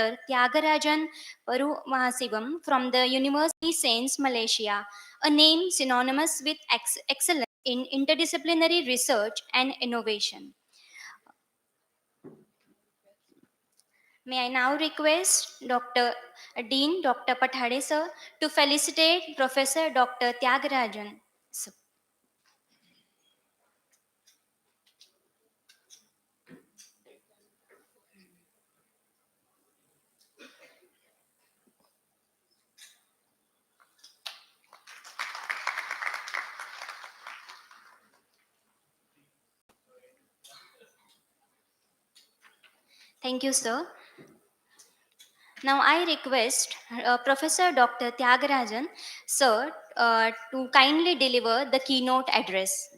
Dr. Tyagarajan Parumahasivam from the University Sains, Malaysia, a name synonymous with excellence in interdisciplinary research and innovation. May I now request Dr. Dean Dr. Pathade sir to felicitate Professor Dr. Tyagarajan. Sir. Thank you, sir. Now I request Professor Dr. Tyagarajan, sir, to kindly deliver the keynote address.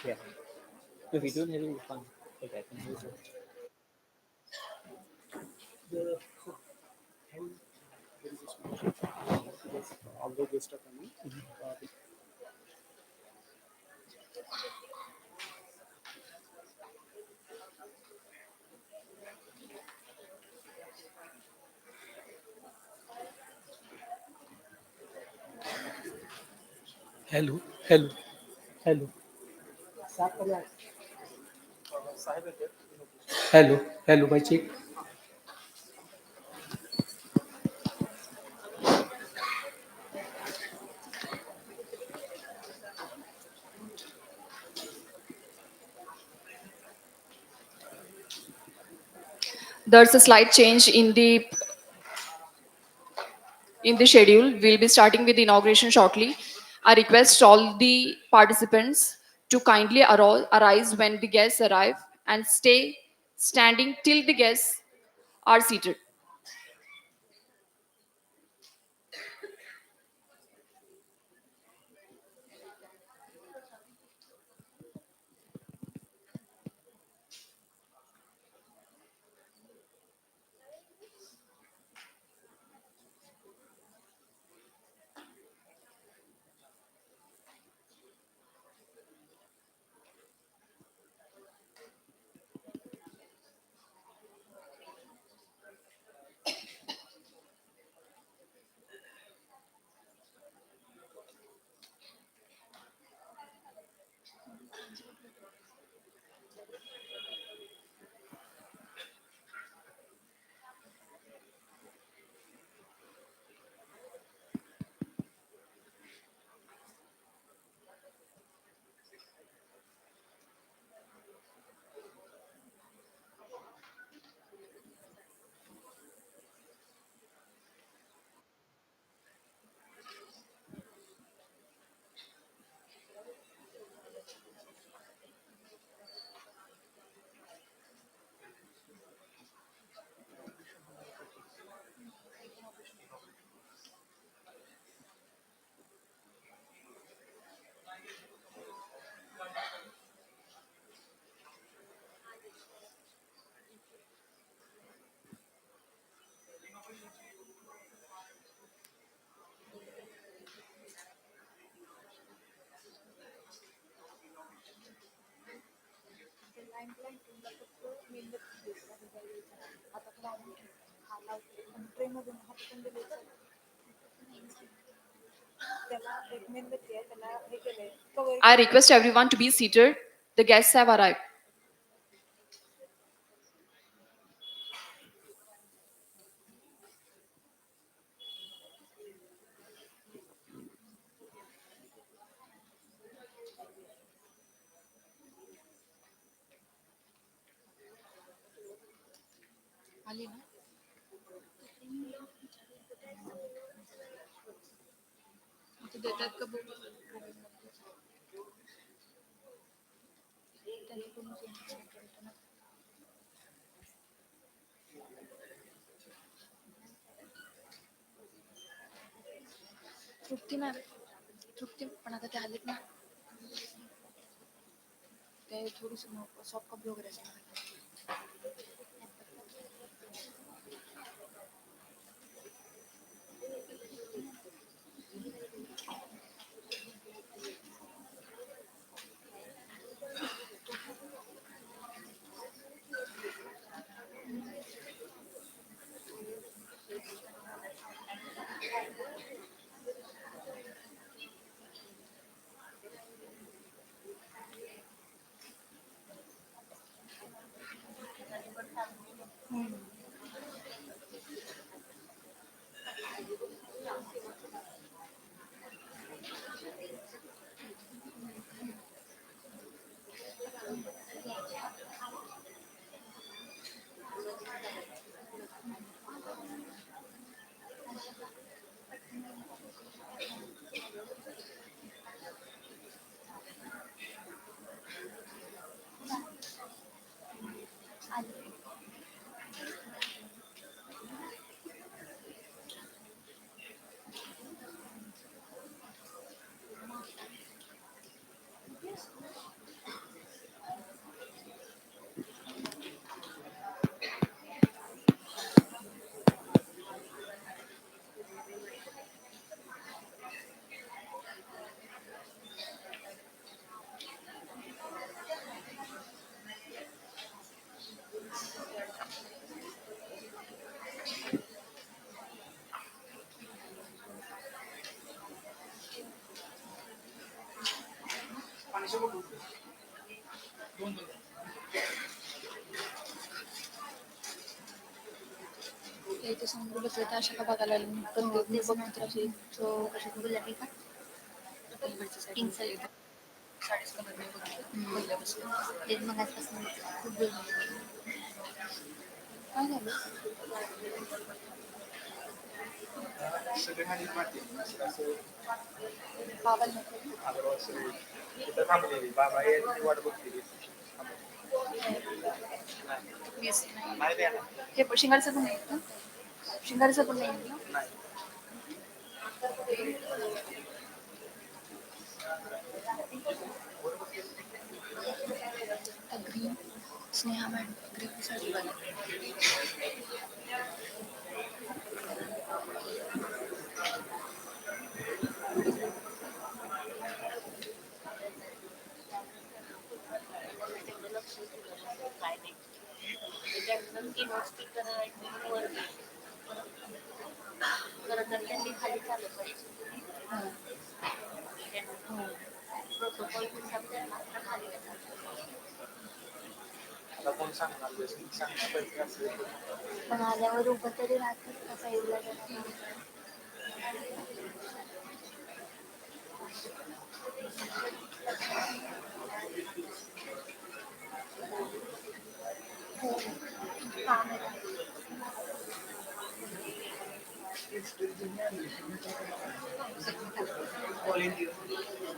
Yeah. If we don't have any fun, okay, I can use it. The hand there is a small yes, all the guests are coming. Hello, hello, hello. Hello, hello, my chick. There's a slight change in the schedule. We'll be starting with the inauguration shortly. I request all the participants to kindly arise when the guests arrive and stay standing till the guests are seated. I request everyone to be seated. The guests have arrived. गुलाबी का pink साडी ते मग आजपासून खूप सगळे हानी मारते असं आजोबा सगळे तिथं थांबलेली बाबा यायची वाट बघलेली नाही देणार हे शिंगारचं पण नाही का? शिंगारचं पण नाही ना? नाही ग्रीन स्नेहा मॅडम ग्रीन साडी वाला आता कोण सांगणार सांगणार पाहिजे असं पण आल्यावर उभं तरी राहतात का साईडला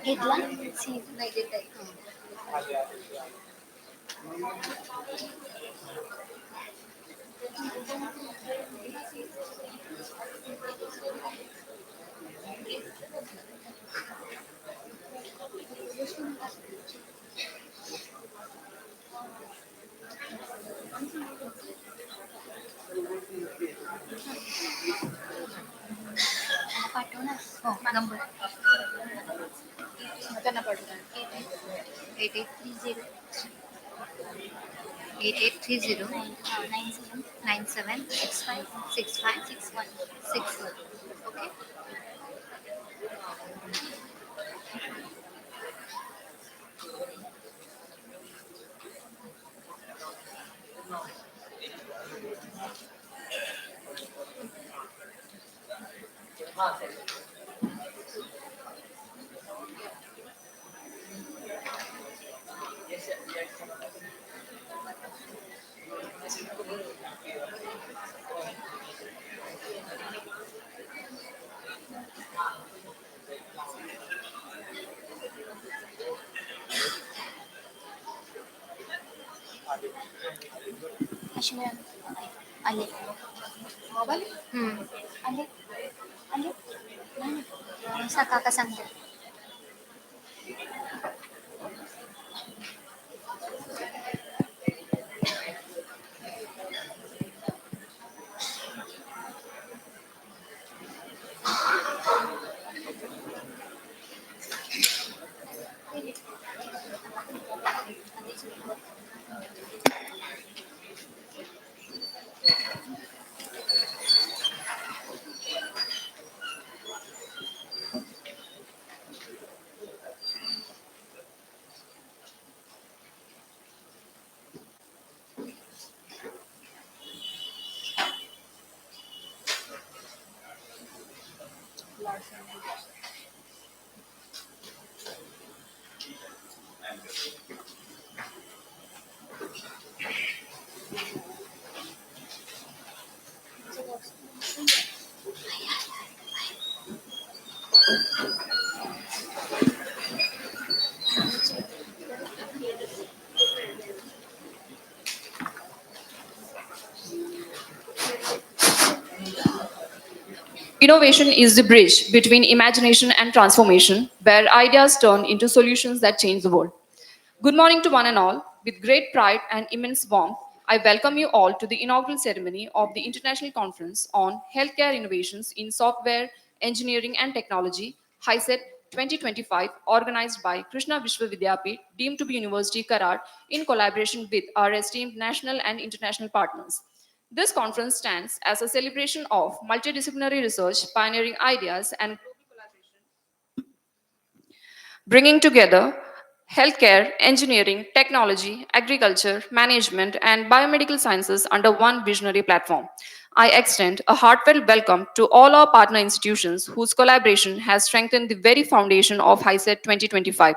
घेतला सीट नाही देत आहे आले आले पाठव ना हो नंबर त्यांना पाठवून 8830 8830 97 65 65 61 61. Okay. Ashwin, Ali. Hmm. Ali. Ali. Sa kakasangga. Innovation is the bridge between imagination and transformation, where ideas turn into solutions that change the world. Good morning to one and all. With great pride and immense warmth, I welcome you all to the inaugural ceremony of the International Conference on Healthcare Innovations in Software, Engineering and Technology, Hiset 2025, organized by Krishna Vishwavidyapit, deemed to be University Karad, in collaboration with our esteemed national and international partners. This conference stands as a celebration of multidisciplinary research, pioneering ideas, and bringing together healthcare, engineering, technology, agriculture, management, and biomedical sciences under one visionary platform. I extend a heartfelt welcome to all our partner institutions whose collaboration has strengthened the very foundation of HISET 2025.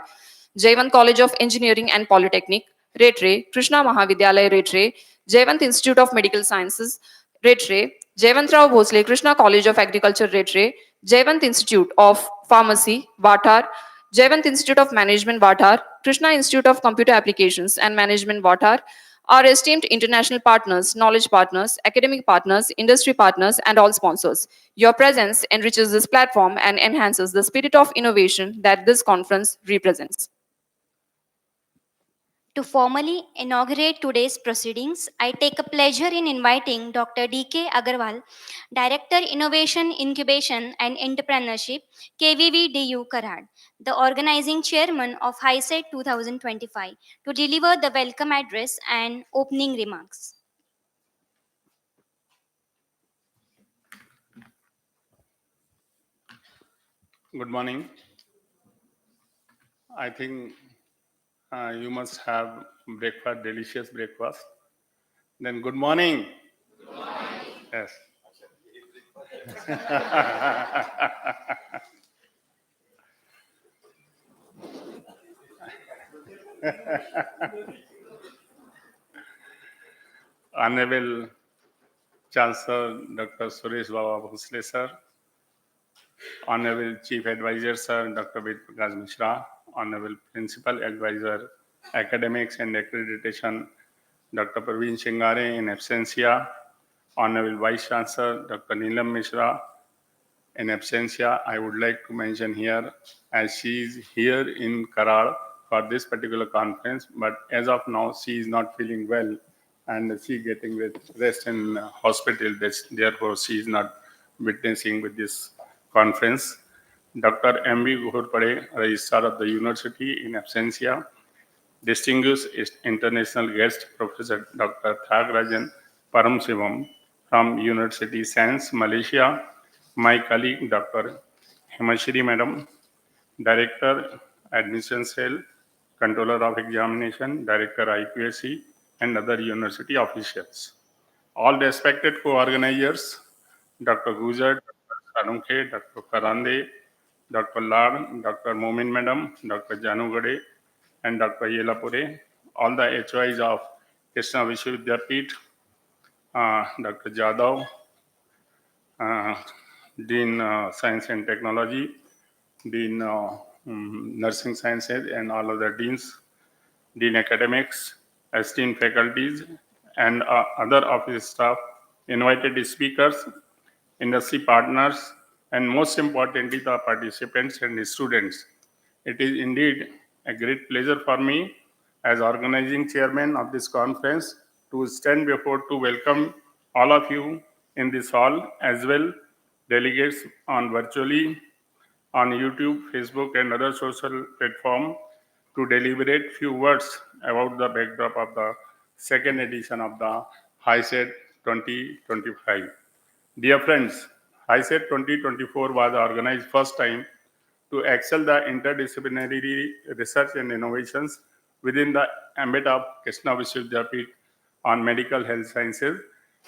Jayavant College of Engineering and Polytechnic, Retre, Krishna Mahavidyalaya Retre, Jayavant Institute of Medical Sciences, Retre, Jayavantrao Bhosle Krishna College of Agriculture, Retre, Jayavant Institute of Pharmacy, Vatar, Jayavant Institute of Management, Vatar, Krishna Institute of Computer Applications and Management, Vatar, our esteemed international partners, knowledge partners, academic partners, industry partners, and all sponsors. Your presence enriches this platform and enhances the spirit of innovation that this conference represents. To formally inaugurate today's proceedings, I take a pleasure in inviting Dr. D.K. Agarwal, Director Innovation, Incubation and Entrepreneurship, KVVDU Karad, the organizing chairman of HISET 2025, to deliver the welcome address and opening remarks. Good morning. I think you must have breakfast, delicious breakfast. Then good morning. Yes. Honorable Chancellor Dr. Suresh Baba Bhosle sir, Honorable Chief Advisor sir Dr. Ved Prakash Mishra, Honorable Principal Advisor Academics and Accreditation Dr. Praveen Shingare in absentia, Honorable Vice Chancellor Dr. Neelam Mishra in absentia. I would like to mention here, as she is here in Karad for this particular conference, but as of now she is not feeling well and she getting rest in hospital. Therefore, she is not witnessing with this conference. Dr. M.V. Ghorpade, Registrar of the University in absentia. distinguished international guest, Professor Dr. Thagarajan Paramsivam from University Science, Malaysia, my colleague Dr. Hemashri Madam, Director, Admission Cell, Controller of Examination, Director IQAC, and other university officials. All respected co-organizers, Dr. Gujar, Dr. Sanunkhe, Dr. Karande, Dr. Lad, Dr. Momin Madam, Dr. Janugade, and Dr. Yelapure, all the HOIs of Krishna Vishwavidyapit, Dr. Jadhav, uh, Dean Science and Technology, Dean Nursing Sciences, and all other deans, Dean Academics, esteemed faculties, and other office staff, invited speakers, industry partners, and most importantly, the participants and students. It is indeed a great pleasure for me as organizing chairman of this conference to stand before to welcome all of you in this hall as well delegates on virtually on YouTube, Facebook, and other social platform to deliberate few words about the backdrop of the second edition of the Hiset 2025. Dear friends, Hiset 2024 was organized first time to excel the interdisciplinary research and innovations within the ambit of Krishna Vishwavidyapit on medical health sciences,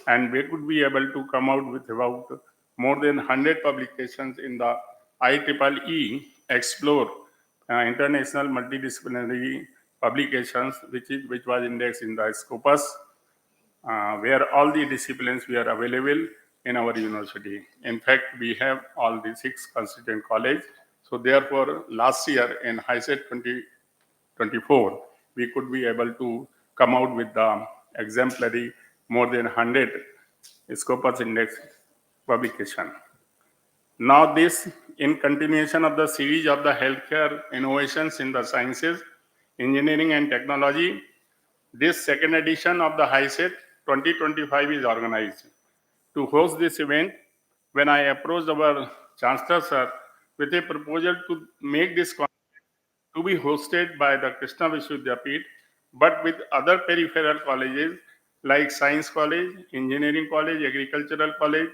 and we could be able to come out with about more than 100 publications in the IEEE Explore International Multidisciplinary Publications, which was indexed in the Scopus where all the disciplines were available in our university. In fact, we have all the 6 constituent college. So therefore, last year in Hiset 2024, we could be able to come out with the exemplary more than 100 Scopus Index publication. Now this, in continuation of the series of the healthcare innovations in the sciences, engineering and technology, this second edition of the HiSet 2025 is organized. To host this event, when I approached our Chancellor Sir with a proposal to make this to be hosted by the Krishna Vishwavidyapit, but with other peripheral colleges like Science College, Engineering College, Agricultural College,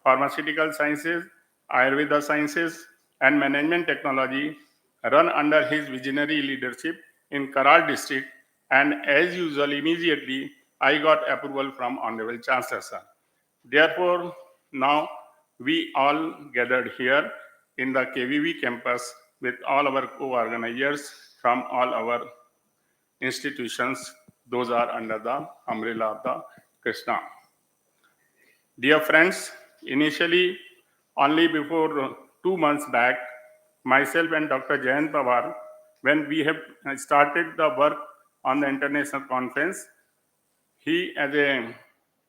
Pharmaceutical Sciences, Ayurveda Sciences, and Management Technology run under his visionary leadership in Karal district. And as usual, immediately I got approval from Honorable Chancellor Sir. Therefore, now we all gathered here in the KVV campus with all our co-organizers from all our institutions. Those are under the umbrella of the Krishna. Dear friends, initially, only before 2 months back, myself and Dr. Jayant Pawar, when we have started the work on the international conference, he, as a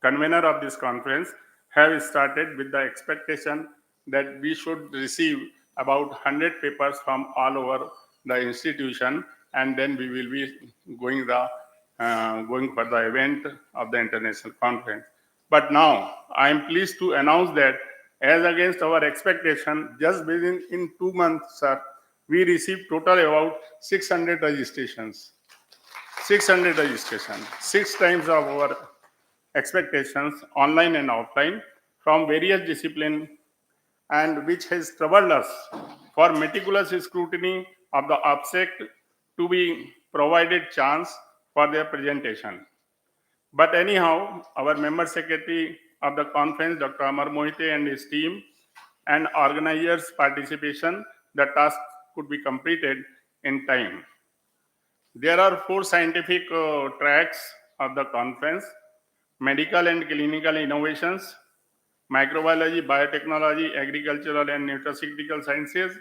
convener of this conference, have started with the expectation that we should receive about 100 papers from all over the institution, and then we will be going for the event of the international conference. But now I am pleased to announce that, as against our expectation, just within in 2 months, sir, we received total about 600 registrations. 600 registrations, 6 times of our expectations, online and offline, from various disciplines, and which has troubled us for meticulous scrutiny of the abstract to be provided chance for their presentation. But anyhow, our member secretary of the conference, Dr. Amar Mohite and his team, and organizers' participation, the task could be completed in time. There are 4 scientific tracks of the conference: medical and clinical innovations, microbiology, biotechnology, agricultural and nutraceutical sciences,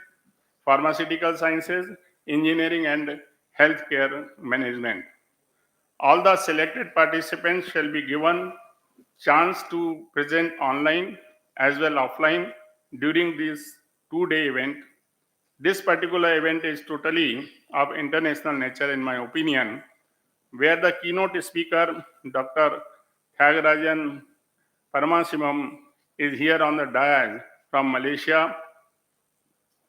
pharmaceutical sciences, engineering and healthcare management. All the selected participants shall be given chance to present online as well offline during this 2-day event. This particular event is totally of international nature in my opinion, where the keynote speaker, Dr. Thiagarajan Paramasivam, is here on the dais from Malaysia,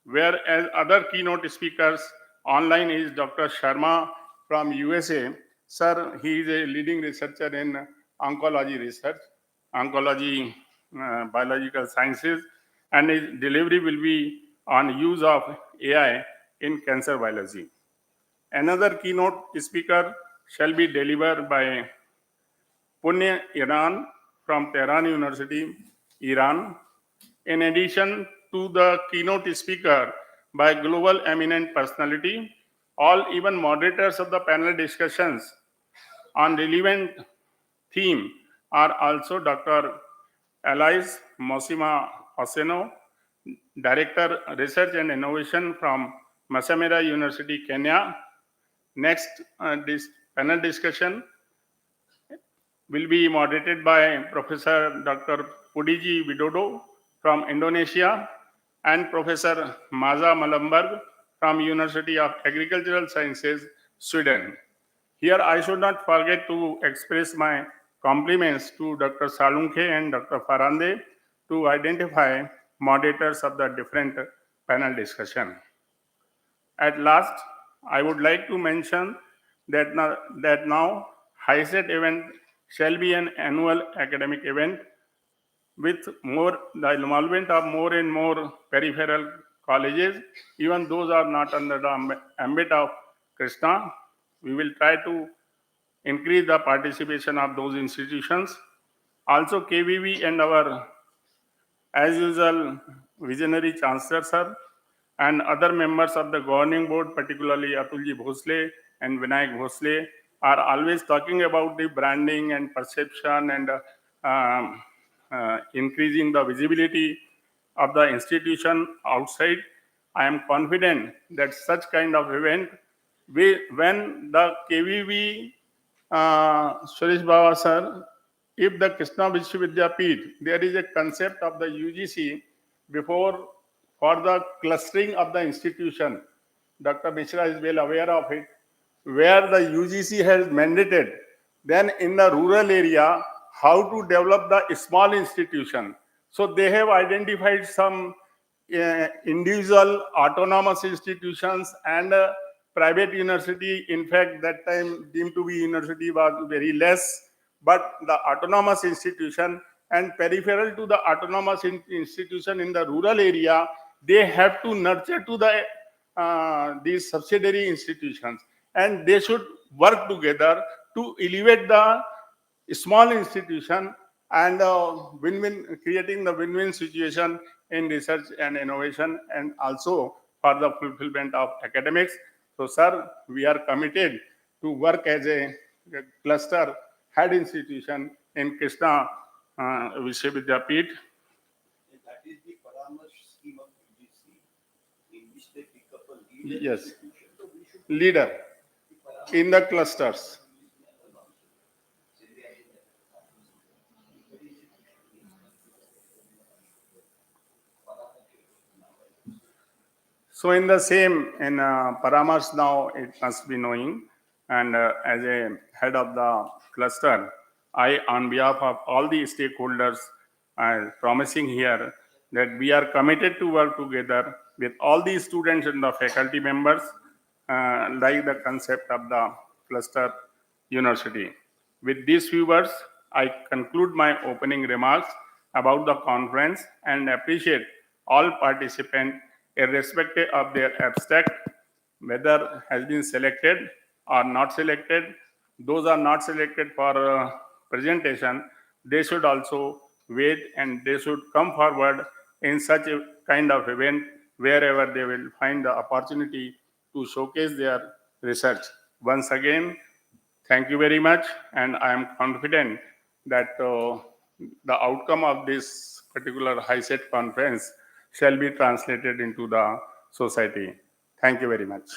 whereas other keynote speakers online is Dr. Sharma from USA. Sir, he is a leading researcher in oncology research, oncology, biological sciences, and his delivery will be on use of AI in cancer biology. Another keynote speaker shall be delivered by Pune Iran from Tehran University, Iran. In addition to the keynote speaker by global eminent personality, all even moderators of the panel discussions on relevant theme are also Dr. Alice Mosima Oseno, Director Research and Innovation from Masamera University, Kenya. Next, this panel discussion will be moderated by Professor Dr. Pudiji Widodo from Indonesia and Professor Maza Malamberg from University of Agricultural Sciences, Sweden. Here I should not forget to express my compliments to Dr. Salunke and Dr. Farande to identify moderators of the different panel discussion. At last, I would like to mention that now Hiset event shall be an annual academic event with more the involvement of more and more peripheral colleges, even those are not under the ambit of Krishna. We will try to increase the participation of those institutions. Also, KVV and our, as usual, visionary chancellor sir and other members of the governing board, particularly Atulji Bhosle and Vinayak Bhosle, are always talking about the branding and perception and increasing the visibility of the institution outside. I am confident that such kind of event, when the KVV, Suresh Baba sir, if the Krishna Vishwavidyapeeth, there is a concept of the UGC before for the clustering of the institution. Dr. Mishra is well aware of it, where the UGC has mandated, then in the rural area, how to develop the small institution. So they have identified some individual autonomous institutions and private university. In fact, that time deemed to be university was very less, but the autonomous institution and peripheral to the autonomous institution in the rural area, they have to nurture to the these subsidiary institutions, and they should work together to elevate the small institution and win-win, creating the win-win situation in research and innovation and also for the fulfillment of academics. So, sir, we are committed to work as a cluster head institution in Krishna Vishwavidyapeeth. That is the Paramarsh scheme of UGC, in which they pick up a leader Yes, institution. So we should leader in the clusters. So in the same, in Paramarsh now, it must be knowing, and as a head of the cluster, I, on behalf of all the stakeholders, promising here that we are committed to work together with all the students and the faculty members, like the concept of the cluster university. With these few words, I conclude my opening remarks about the conference and appreciate all participants, irrespective of their abstract, whether has been selected or not selected. Those are not selected for presentation, they should also wait and they should come forward in such a kind of event wherever they will find the opportunity to showcase their research. Once again, thank you very much, and I am confident that the outcome of this particular Hiset conference shall be translated into the society. Thank you very much.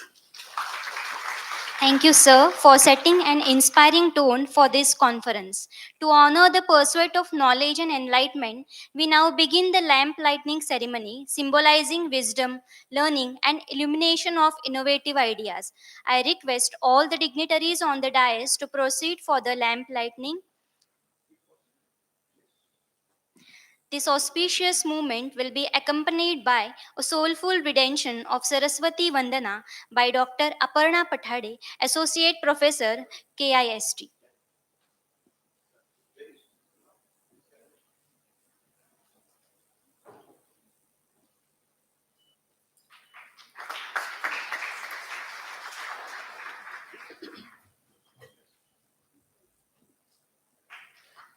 Thank you, sir, for setting an inspiring tone for this conference. To honor the pursuit of knowledge and enlightenment, we now begin the lamp lighting ceremony, symbolizing wisdom, learning, and illumination of innovative ideas. I request all the dignitaries on the dais to proceed for the lamp lighting. This auspicious movement will be accompanied by a soulful rendition of Saraswati Vandana by Dr. Aparna Pathade, Associate Professor, KIST.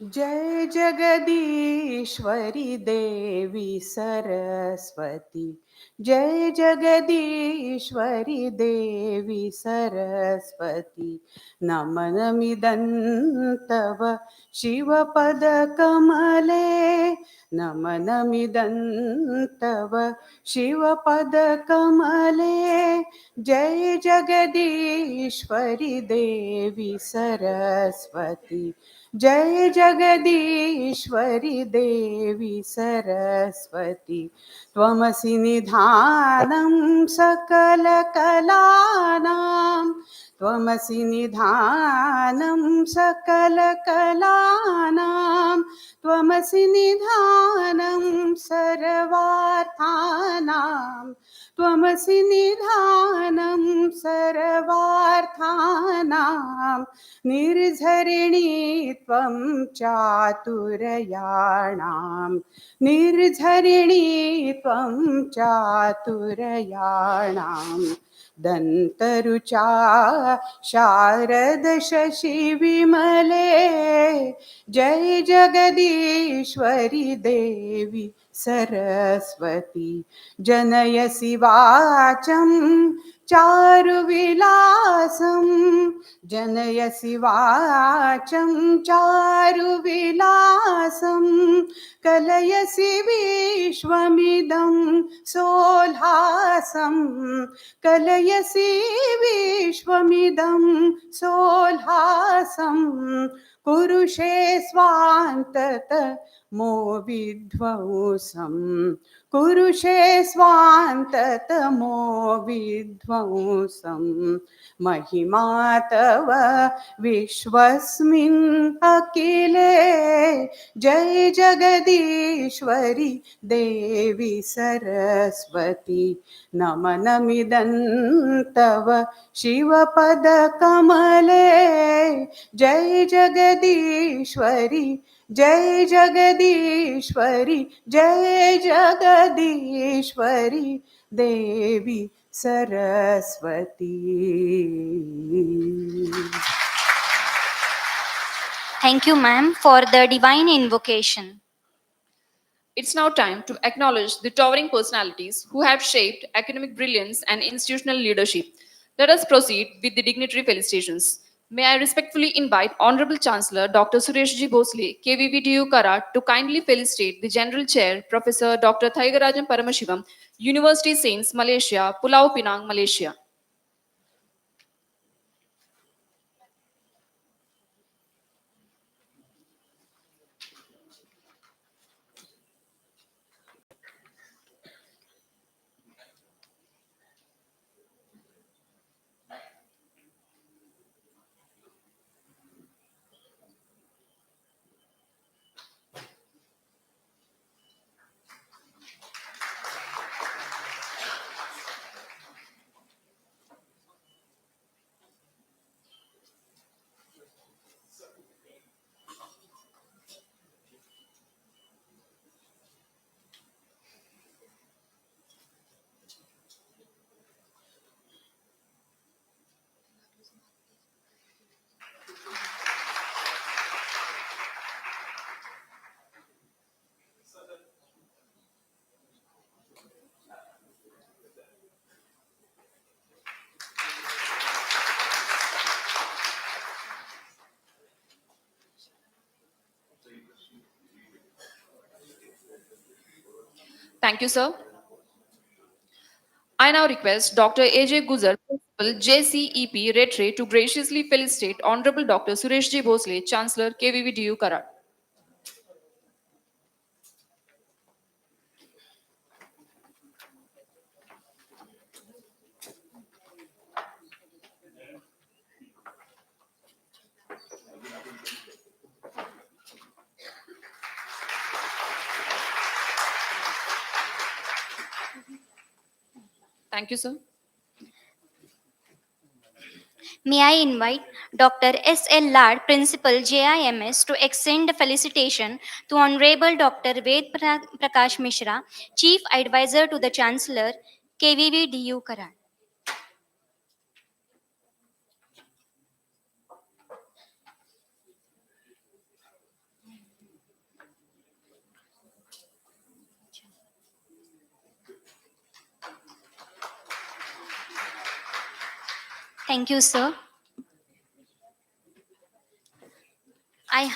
जय जगदीश्वरी देवी सरस्वती, जय जगदीश्वरी देवी सरस्वती, नमनमिदन्तव शिवपदकमले, नमनमिदन्तव शिवपदकमले, जय जगदीश्वरी देवी सरस्वती, जय जगदीश्वरी देवी सरस्वती, त्वमसि निधानं सकलकलानां, त्वमसि निधानं सकलकलानां, त्वमसि निधानं सर्वार्थानां, त्वमसि निधानं सर्वार्थानां, निर्झरिणी त्वं चातुरयाणां, निर्झरिणी त्वं चातुरयाणां, दन्तरुचा शारद शशिविमले, जय जगदीश्वरि देवी सरस्वती, जनयसि वाचं चारुविलासं, जनयसि वाचं चारुविलासं, कलयसि विश्वमिदं सोल्हासं, कलयसि विश्वमिदं सोल्हासं, कुरुषे स्वान्तत मो विध्वंसं, कुरुषे स्वान्ततमो विध्वंसं, महिमा तव विश्वस्मिन् अखिले, जय जगदीश्वरि देवी सरस्वती, नमनमिदं तव शिवपदकमले, जय जगदीश्वरि, जय जगदीश्वरि, जय जगदीश्वरि देवी Saraswati. Thank you, ma'am, for the divine invocation. It's now time to acknowledge the towering personalities who have shaped academic brilliance and institutional leadership. Let us proceed with the dignitary felicitations. May I respectfully invite Honorable Chancellor Dr. Suresh G. Bhosle, KVVTU Karat, to kindly felicitate the General Chair, Professor Dr. Thaigarajan Paramashivam, University Saints, Malaysia, Pulau Pinang, Malaysia. Thank you, sir. I now request Dr. AJ Guzar, Principal JCEP Retray, to graciously felicitate Honorable Dr. Suresh G. Bhosle, Chancellor KVVDU Karat. Thank you, sir. May I invite Dr. S. L. Lad, Principal JIMS, to extend the felicitation to Honorable Dr. Prakash Mishra, Chief Advisor to the Chancellor, KVVDU Karan. Thank you, sir. I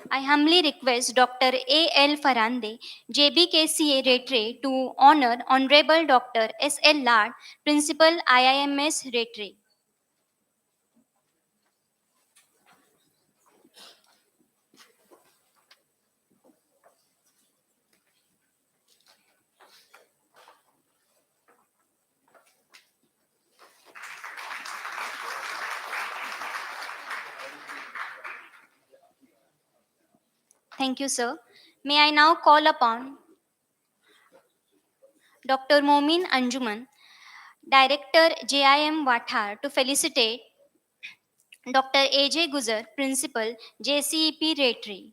I humbly request Dr. A. L. Farande, JBKCA Ratray, to honor Honorable Dr. S. L. Lad, Principal IIMS Ratray. Thank you, sir. May I now call upon Dr. Momin Anjuman, Director JIM Wathar, to felicitate Dr. AJ Guzar, Principal JCEP Ratray.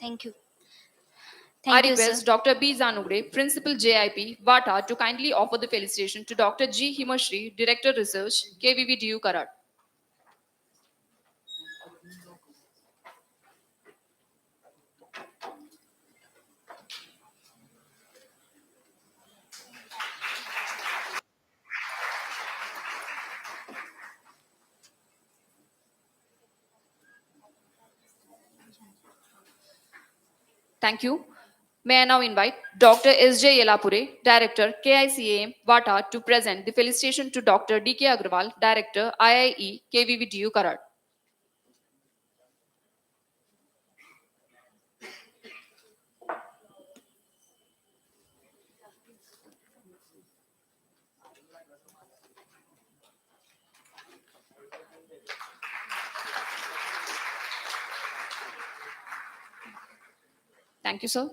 Thank you. I Thank you, sir. request Dr. B. Zanugde, Principal JIP, VATA, to kindly offer the felicitation to Dr. G. Himashri, Director Research, KVVDU Karat. Thank you. May I now invite Dr. S.J. Yelapure, Director, KICAM, VATA, to present the felicitation to Dr. D.K. Agrawal, Director, IIE, KVVDU Karat. Thank you, sir.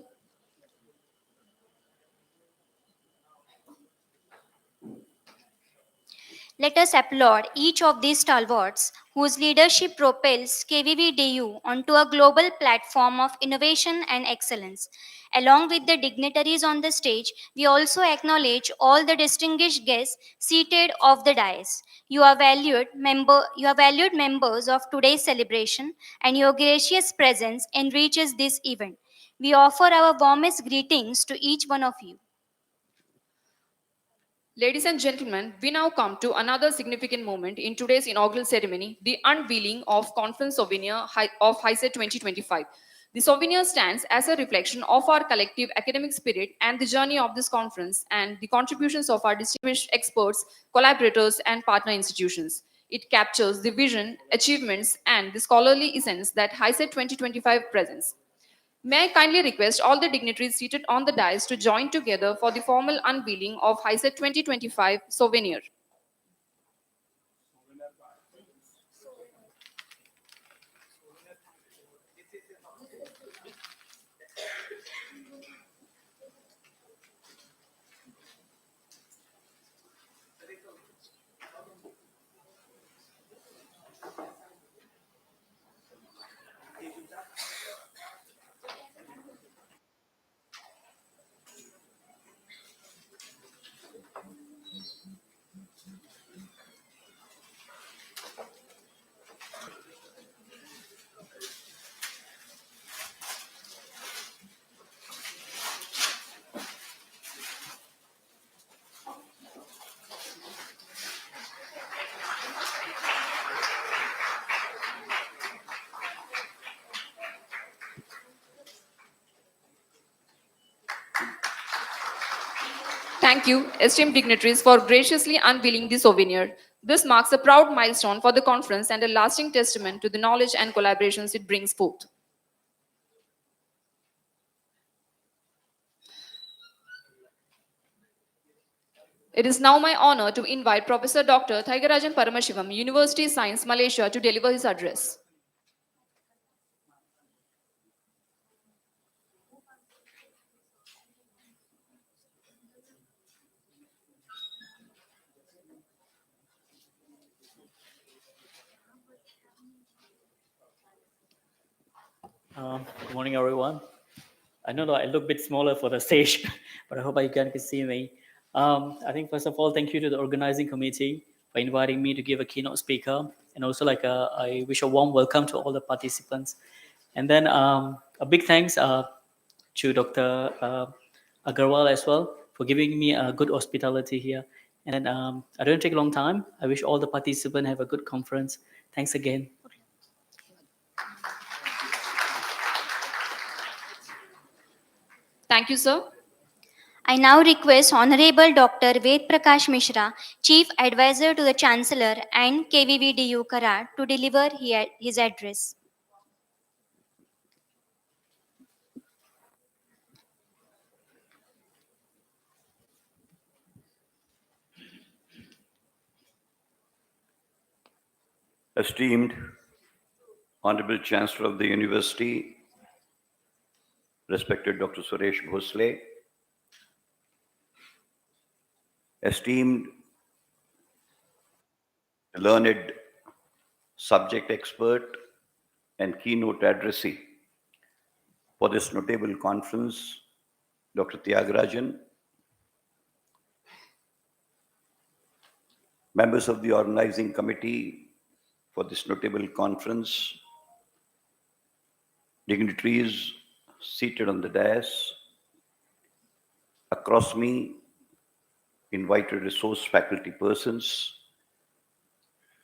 Let us applaud each of these stalwarts whose leadership propels KVVDU onto a global platform of innovation and excellence. Along with the dignitaries on the stage, we also acknowledge all the distinguished guests seated off the dais. You are valued members of today's celebration, and your gracious presence enriches this event. We offer our warmest greetings to each one of you. Ladies and gentlemen, we now come to another significant moment in today's inaugural ceremony, the unveiling of Conference Souvenir of Hiset 2025. The souvenir stands as a reflection of our collective academic spirit and the journey of this conference and the contributions of our distinguished experts, collaborators, and partner institutions. It captures the vision, achievements, and the scholarly essence that Hiset 2025 presents. May I kindly request all the dignitaries seated on the dais to join together for the formal unveiling of Hiset 2025 souvenir. thank you, esteemed dignitaries, for graciously unveiling the souvenir. This marks a proud milestone for the conference and a lasting testament to the knowledge and collaborations it brings forth. It is now my honor to invite Professor Dr. Thagarajan Paramashivam, University Science, Malaysia, to deliver his address. Good morning, everyone. I know that I look a bit smaller for the stage, but I hope you can see me. I think first of all, thank you to the organizing committee for inviting me to give a keynote speaker, and also I wish a warm welcome to all the participants. And then a big thanks to Dr. Agarwal as well for giving me a good hospitality here. And then I don't take a long time. I wish all the participants have a good conference. Thanks again. Thank you, sir. I now request Honorable Dr. Ved Prakash Mishra, Chief Advisor to the Chancellor and KVVDU Karat, to deliver his address. Esteemed Honorable Chancellor of the University, respected Dr. Suresh Bhosle, esteemed learned subject expert and keynote addressee for this notable conference, Dr. Tyagarajan, members of the organizing committee for this notable conference, dignitaries seated on the dais, across me, invited resource faculty persons,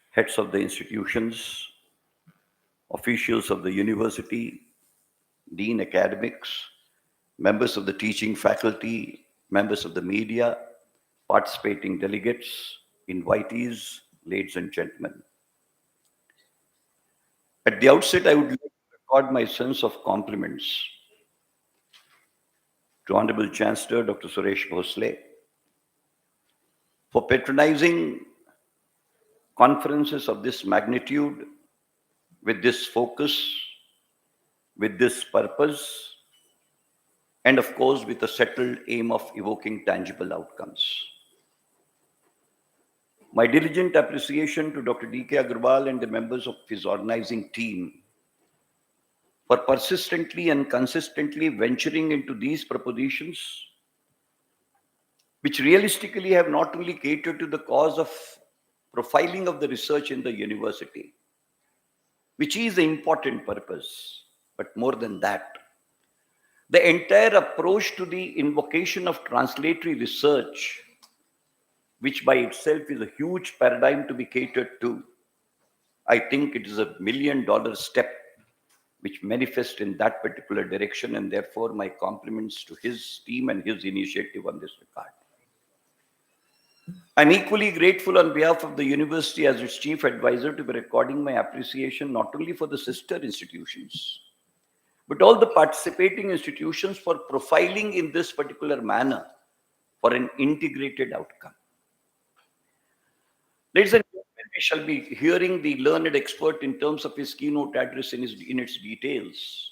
heads of the institutions, officials of the university, dean academics, members of the teaching faculty, members of the media, participating delegates, invitees, ladies and gentlemen. At the outset, I would like to record my sense of compliments to Honorable Chancellor Dr. Suresh Bhosle for patronizing conferences of this magnitude, with this focus, with this purpose, and of course, with a settled aim of evoking tangible outcomes. My diligent appreciation to Dr. D.K. Agarwal and the members of his organizing team for persistently and consistently venturing into these propositions, which realistically have not only catered to the cause of profiling of the research in the university, which is the important purpose, but more than that, the entire approach to the invocation of translatory research, which by itself is a huge paradigm to be catered to. I think it is $1 million step which manifests in that particular direction, and therefore my compliments to his team and his initiative on this regard. I'm equally grateful on behalf of the university as its chief advisor to be recording my appreciation not only for the sister institutions, but all the participating institutions for profiling in this particular manner for an integrated outcome. Ladies and gentlemen, we shall be hearing the learned expert in terms of his keynote address in its details.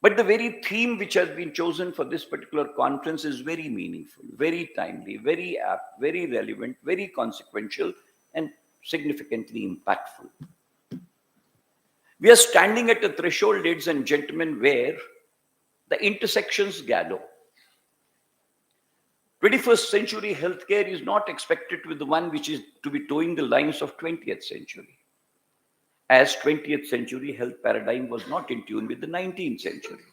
But the very theme which has been chosen for this particular conference is very meaningful, very timely, very apt, very relevant, very consequential, and significantly impactful. We are standing at a threshold, ladies and gentlemen, where the intersections gather. 21st century healthcare is not expected to be the one which is to be towing the lines of 20th century, as 20th century health paradigm was not in tune with the 19th century.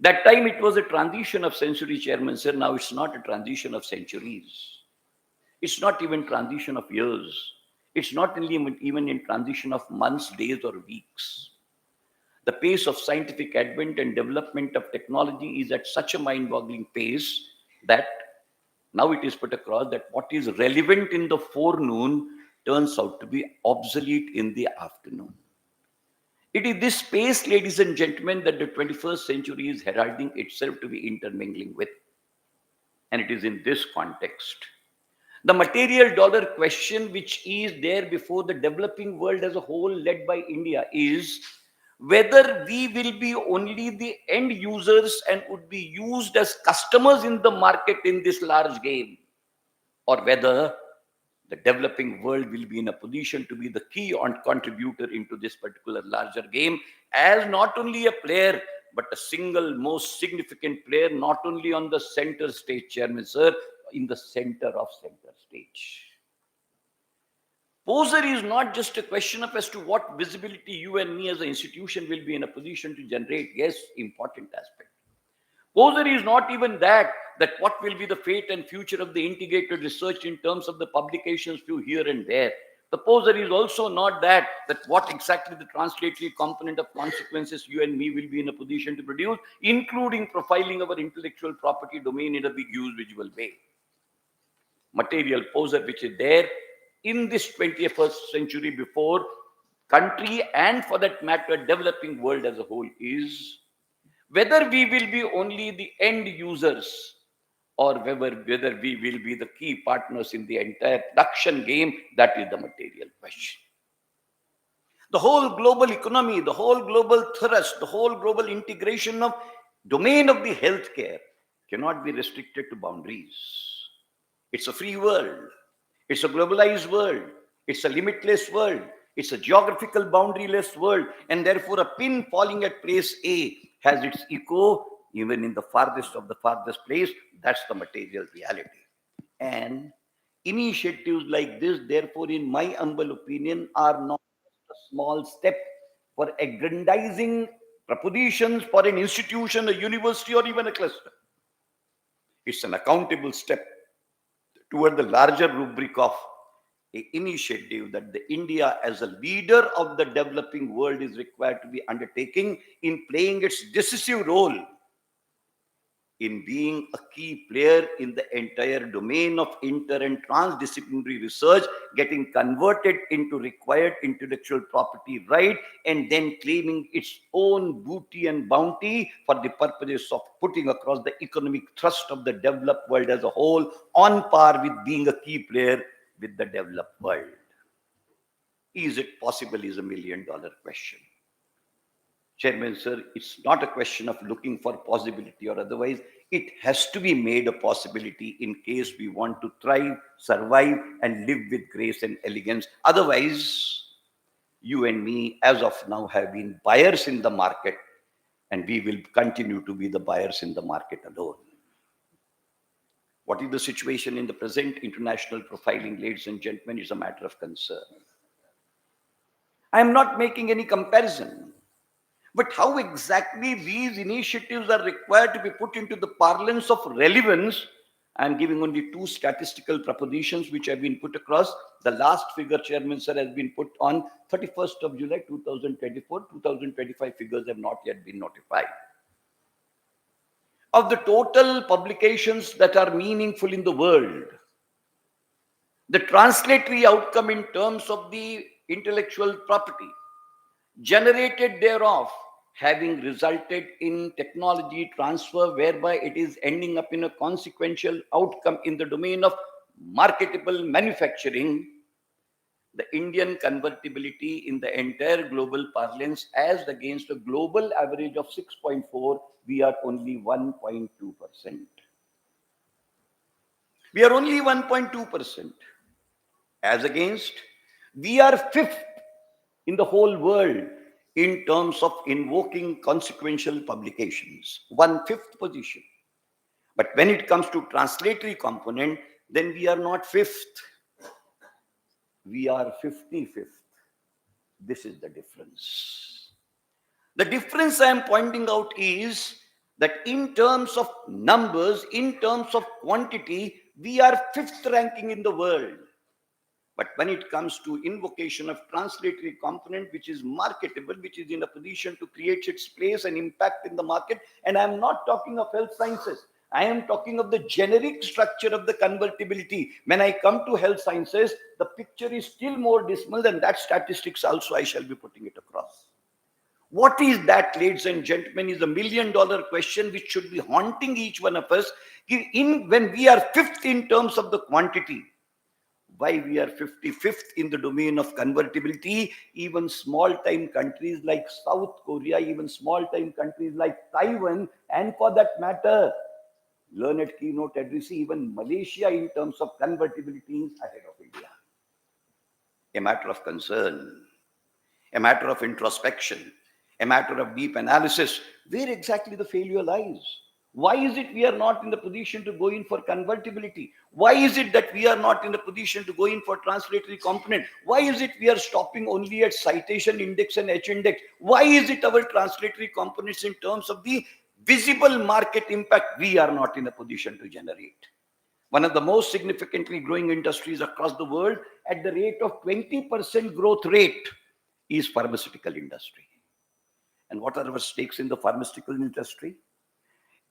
That time it was a transition of century, Chairman sir. Now it's not a transition of centuries. It's not even transition of years. It's not even in transition of months, days, or weeks. The pace of scientific advent and development of technology is at such a mind-boggling pace that now it is put across that what is relevant in the forenoon turns out to be obsolete in the afternoon. It is this space, ladies and gentlemen, that the 21st century is heralding itself to be intermingling with. And it is in this context. The material dollar question, which is there before the developing world as a whole, led by India, is whether we will be only the end users and would be used as customers in the market in this large game, or whether the developing world will be in a position to be the key on contributor into this particular larger game as not only a player but a single most significant player, not only on the center stage, Chairman Sir, in the center of center stage. Poser is not just a question of as to what visibility you and me as an institution will be in a position to generate. Yes, important aspect. Poser is not even that what will be the fate and future of the integrated research in terms of the publications few here and there. The poser is also not that what exactly the translatory component of consequences you and me will be in a position to produce, including profiling our intellectual property domain in a big, huge visual way. Material poser which is there in this 21st century before country and for that matter developing world as a whole is whether we will be only the end users or whether we will be the key partners in the entire production game. That is the material question. The whole global economy, the whole global thrust, the whole global integration of domain of the healthcare cannot be restricted to boundaries. It's a free world. It's a globalized world. It's a limitless world. It's a geographical boundaryless world. And therefore, a pin falling at place A has its echo even in the farthest of the farthest place. That's the material reality. And initiatives like this, therefore, in my humble opinion, are not a small step for aggrandizing propositions for an institution, a university, or even a cluster. It's an accountable step toward the larger rubric of an initiative that the India as a leader of the developing world is required to be undertaking in playing its decisive role in being a key player in the entire domain of inter and transdisciplinary research, getting converted into required intellectual property right, and then claiming its own booty and bounty for the purposes of putting across the economic thrust of the developed world as a whole, on par with being a key player with the developed world. Is it possible is $1 million question. Chairman, sir, it's not a question of looking for possibility or otherwise. It has to be made a possibility in case we want to thrive, survive, and live with grace and elegance. Otherwise, you and me, as of now, have been buyers in the market, and we will continue to be the buyers in the market alone. What is the situation in the present international profiling, ladies and gentlemen, is a matter of concern. I am not making any comparison. But how exactly these initiatives are required to be put into the parlance of relevance, I am giving only two statistical propositions which have been put across. The last figure, Chairman Sir, has been put on 31st of July 2024. 2025 figures have not yet been notified. Of the total publications that are meaningful in the world, the translatory outcome in terms of the intellectual property generated thereof having resulted in technology transfer whereby it is ending up in a consequential outcome in the domain of marketable manufacturing, the Indian convertibility in the entire global parlance as against a global average of 6.4, we are only 1.2%. We are only 1.2%. As against, we are fifth in the whole world in terms of invoking consequential publications, 1/5 position. But when it comes to translatory component, then we are not fifth, we are 55th. This is the difference. The difference I am pointing out is that in terms of numbers, in terms of quantity, we are fifth ranking in the world. But when it comes to invocation of translatory component, which is marketable, which is in a position to create its place and impact in the market, and I'm not talking of health sciences, I am talking of the generic structure of the convertibility. When I come to health sciences, the picture is still more dismal, and that statistics also I shall be putting it across. What is that, ladies and gentlemen, is a $1,000,000 question which should be haunting each one of us. When we are fifth in terms of the quantity, why we are 55th in the domain of convertibility? Even small time countries like South Korea, even small time countries like Taiwan, and for that matter, learned keynote address, even Malaysia in terms of convertibility is ahead of India. A matter of concern, a matter of introspection, a matter of deep analysis. Where exactly the failure lies? Why is it we are not in the position to go in for convertibility? Why is it that we are not in the position to go in for translatory component? Why is it we are stopping only at citation index and H index? Why is it our translatory components in terms of the visible market impact we are not in a position to generate? One of the most significantly growing industries across the world at the rate of 20% growth rate is pharmaceutical industry. And what are our stakes in the pharmaceutical industry?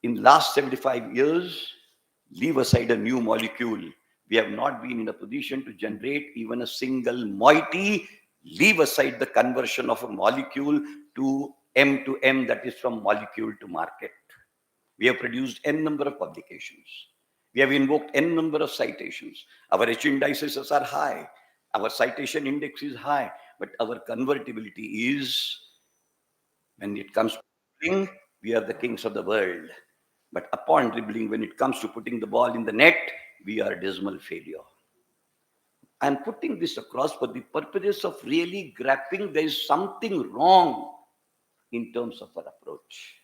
In last 75 years, leave aside a new molecule, we have not been in a position to generate even a single moiety. Leave aside the conversion of a molecule to M, that is from molecule to market. We have produced n number of publications. We have invoked n number of citations. Our H indices are high. Our citation index is high. But our convertibility is, when it comes to dribbling, we are the kings of the world. But upon dribbling, when it comes to putting the ball in the net, we are dismal failure. I'm putting this across for the purposes of really grasping there is something wrong in terms of our approach.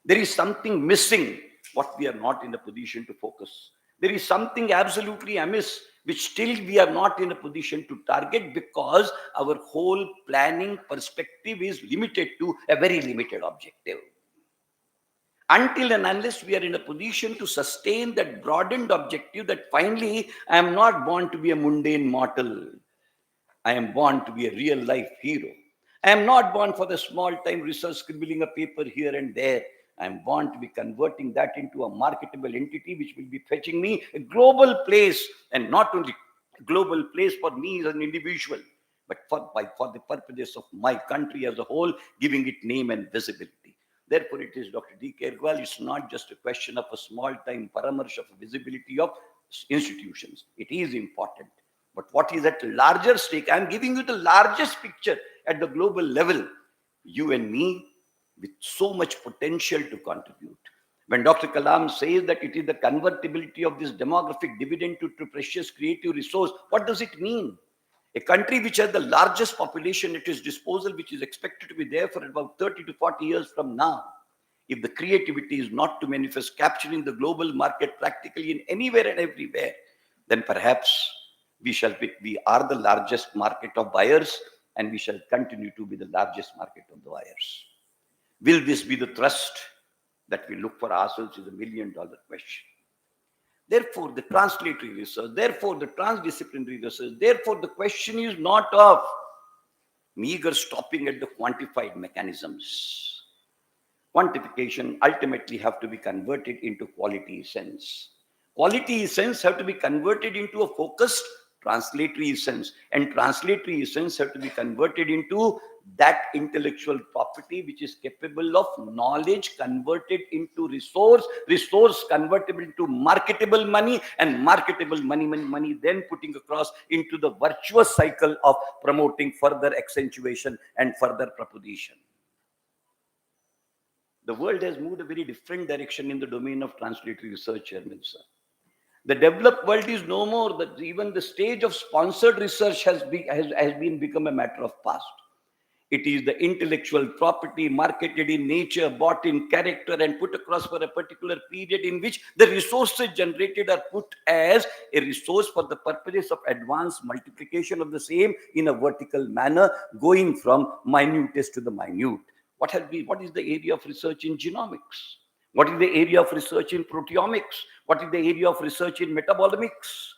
There is something missing, what we are not in a position to focus. There is something absolutely amiss, which still we are not in a position to target because our whole planning perspective is limited to a very limited objective. Until and unless we are in a position to sustain that broadened objective, that finally I am not born to be a mundane mortal. I am born to be a real life hero. I am not born for the small time research scribbling a paper here and there. I am born to be converting that into a marketable entity which will be fetching me a global place, and not only a global place for me as an individual, but for the purposes of my country as a whole, giving it name and visibility. Therefore, it is Dr. D.K. Agarwal. It's not just a question of a small time paramarsh of visibility of institutions. It is important. But what is at larger stake? I'm giving you the largest picture at the global level. You and me with so much potential to contribute. When Dr. Kalam says that it is the convertibility of this demographic dividend to precious creative resource, what does it mean? A country which has the largest population at its disposal, which is expected to be there for about 30 to 40 years from now, if the creativity is not to manifest capturing the global market practically in anywhere and everywhere, then perhaps we are the largest market of buyers, and we shall continue to be the largest market of the buyers. Will this be the thrust that we look for ourselves is a $1,000,000 question. Therefore, the translatory research, therefore, the transdisciplinary research, therefore, the question is not of meager stopping at the quantified mechanisms. Quantification ultimately have to be converted into quality essence. Quality essence have to be converted into a focused translatory essence, and translatory essence have to be converted into that intellectual property which is capable of knowledge converted into resource, resource convertible into marketable money, and marketable money then putting across into the virtuous cycle of promoting further accentuation and further proposition. The world has moved a very different direction in the domain of translatory research, Chairman, sir. The developed world is no more that even the stage of sponsored research has become a matter of past. It is the intellectual property marketed in nature, bought in character, and put across for a particular period in which the resources generated are put as a resource for the purposes of advanced multiplication of the same in a vertical manner, going from minutest to the minute. What is the area of research in genomics? What is the area of research in proteomics? What is the area of research in metabolomics?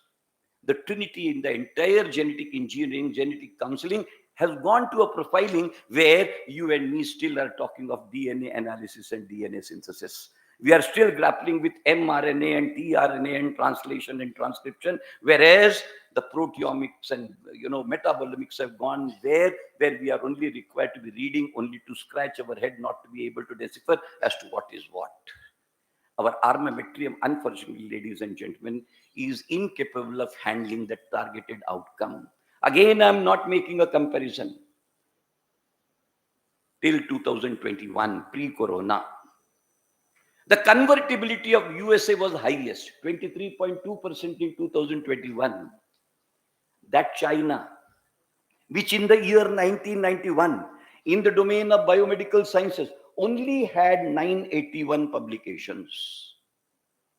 The trinity in the entire genetic engineering, genetic counseling has gone to a profiling where you and me still are talking of DNA analysis and DNA synthesis. We are still grappling with mRNA and tRNA and translation and transcription, whereas the proteomics and metabolomics have gone there, where we are only required to be reading, only to scratch our head, not to be able to decipher as to what is what. Our armamentarium, unfortunately, ladies and gentlemen, is incapable of handling the targeted outcome. Again, I'm not making a comparison. Till 2021, pre-corona, the convertibility of USA was highest, 23.2% in 2021. That China, which in the year 1991, in the domain of biomedical sciences, only had 981 publications.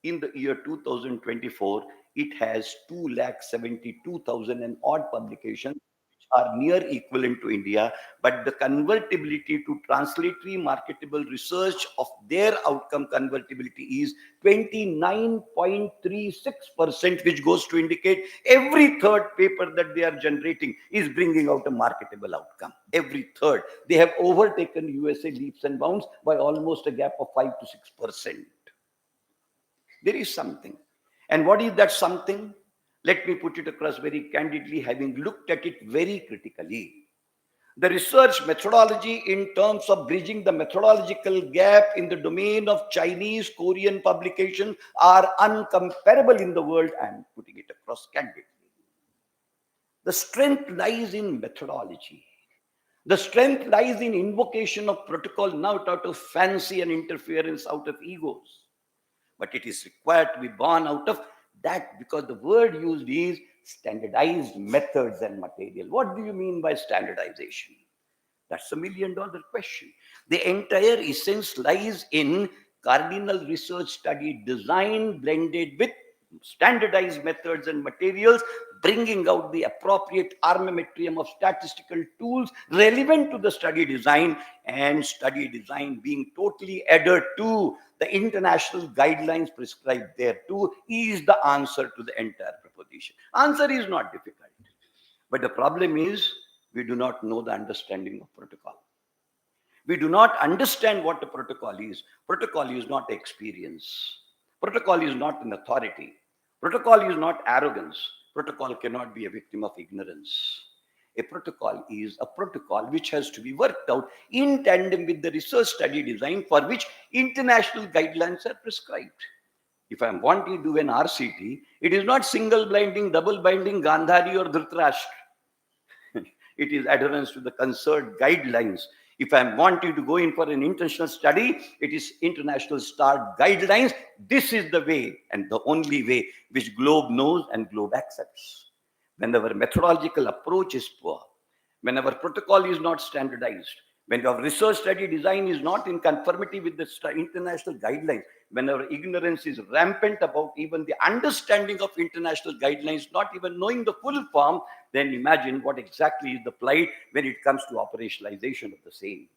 In the year 2024, it has 272,000 and odd publications, which are near equivalent to India, but the convertibility to translatory marketable research of their outcome convertibility is 29.36%, which goes to indicate every third paper that they are generating is bringing out a marketable outcome. Every third. They have overtaken USA leaps and bounds by almost a gap of 5 to 6%. There is something. And what is that something? Let me put it across very candidly, having looked at it very critically. The research methodology in terms of bridging the methodological gap in the domain of Chinese, Korean publications are uncomparable in the world. I am putting it across candidly. The strength lies in methodology. The strength lies in invocation of protocol, not out of fancy and interference, out of egos. But it is required to be born out of that, because the word used is standardized methods and material. What do you mean by standardization? That's $1 million question. The entire essence lies in cardinal research study design blended with standardized methods and materials, bringing out the appropriate armamentarium of statistical tools relevant to the study design, and study design being totally adhered to the international guidelines prescribed thereto is the answer to the entire proposition. Answer is not difficult. But the problem is we do not know the understanding of protocol. We do not understand what the protocol is. Protocol is not experience. Protocol is not an authority. Protocol is not arrogance. Protocol cannot be a victim of ignorance. A protocol is a protocol which has to be worked out in tandem with the research study design for which international guidelines are prescribed. If I want to do an RCT, it is not single blinding, double blinding, Gandhari or Dhritarashtra. It is adherence to the concerned guidelines. If I'm wanting to go in for an international study, it is international STAR guidelines. This is the way and the only way which globe knows and globe accepts. When our methodological approach is poor, when our protocol is not standardized, when our research study design is not in conformity with the international guidelines, when our ignorance is rampant about even the understanding of international guidelines, not even knowing the full form, then imagine what exactly is the plight when it comes to operationalization of the same.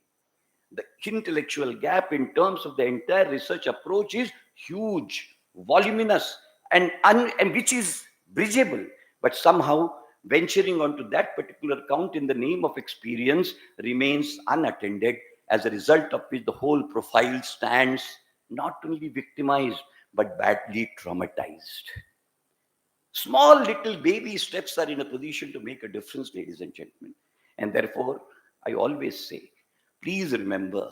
The intellectual gap in terms of the entire research approach is huge, voluminous, and which is bridgeable, but somehow venturing onto that particular count in the name of experience remains unattended, as a result of which the whole profile stands not only victimized but badly traumatized. Small little baby steps are in a position to make a difference, ladies and gentlemen. And therefore, I always say, please remember,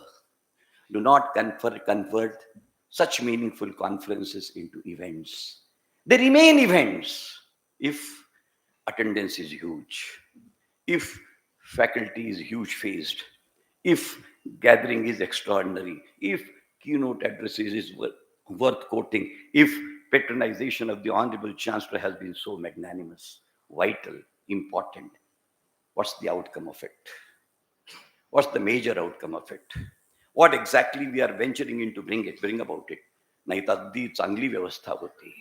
do not convert such meaningful conferences into events. They remain events if attendance is huge, if faculty is huge phased, if gathering is extraordinary, if keynote addresses is worth quoting, if patronization of the Honorable Chancellor has been so magnanimous, vital, important. What's the outcome of it? What's the major outcome of it? What exactly we are venturing in to bring about it? नाही तर अगदी चांगली व्यवस्था होती,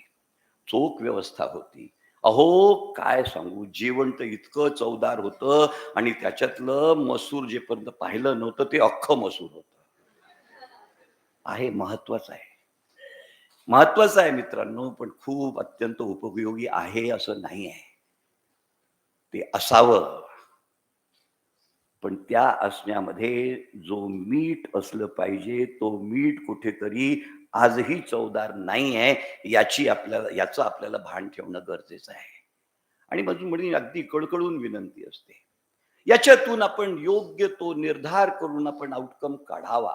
चोख व्यवस्था होती. अहो काय सांगू, जेवण तर इतकं चवदार होतं आणि त्याच्यातलं मसूर जेपर्यंत पाहिलं नव्हतं ते अख्खं मसूर होतं. आहे महत्वाचं आहे, महत्वाचं आहे मित्रांनो, पण खूप अत्यंत उपयोगी आहे असं नाही आहे. ते असावं, पण त्या असण्यामध्ये जो मीठ असलं पाहिजे तो मीठ कुठेतरी आजही चवदार नाही आहे याचं आपल्याला भान ठेवणं गरजेचं आहे. आणि माझी म्हणजे अगदी कळकळून विनंती असते, याच्यातून आपण योग्य तो निर्धार करून आपण आउटकम काढावा.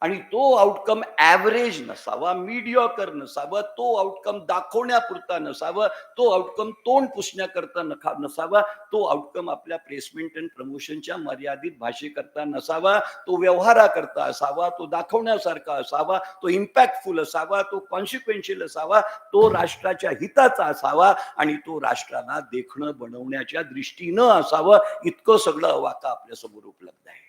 आणि तो आउटकम ॲव्हरेज नसावा, मीडिओकर नसावा, तो आउटकम दाखवण्यापुरता नसावा, तो आउटकम तोंड पुसण्याकरता नसावा, तो आउटकम आपल्या प्लेसमेंट अँड प्रमोशनच्या मर्यादित भाषेकरता नसावा, तो व्यवहाराकरता असावा, तो दाखवण्यासारखा असावा, तो इम्पॅक्टफुल असावा, तो कॉन्सिक्वेन्शियल असावा, तो राष्ट्राच्या हिताचा असावा आणि तो राष्ट्राला देखणं बनवण्याच्या दृष्टीनं असावं. इतकं सगळं अवाका आपल्यासमोर उपलब्ध आहे.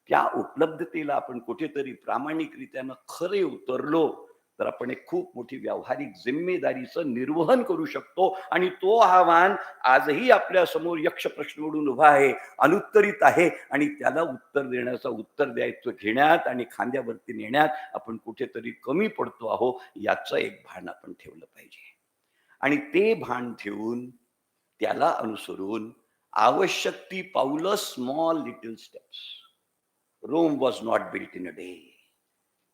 त्या उपलब्धतेला आपण कुठेतरी प्रामाणिकरित्यानं खरे उतरलो तर आपण एक खूप मोठी व्यावहारिक जिम्मेदारीचं निर्वहन करू शकतो. आणि तो आव्हान आजही आपल्या समोर यक्ष प्रश्न म्हणून उभा आहे, अनुत्तरित आहे. आणि त्याला उत्तर द्यायचं घेण्यात आणि खांद्यावरती नेण्यात आपण कुठेतरी कमी पडतो आहो, याचं एक भान आपण ठेवलं पाहिजे. आणि ते भान ठेवून त्याला अनुसरून आवश्यक ती पावलं, small little steps. Rome was not built in a day.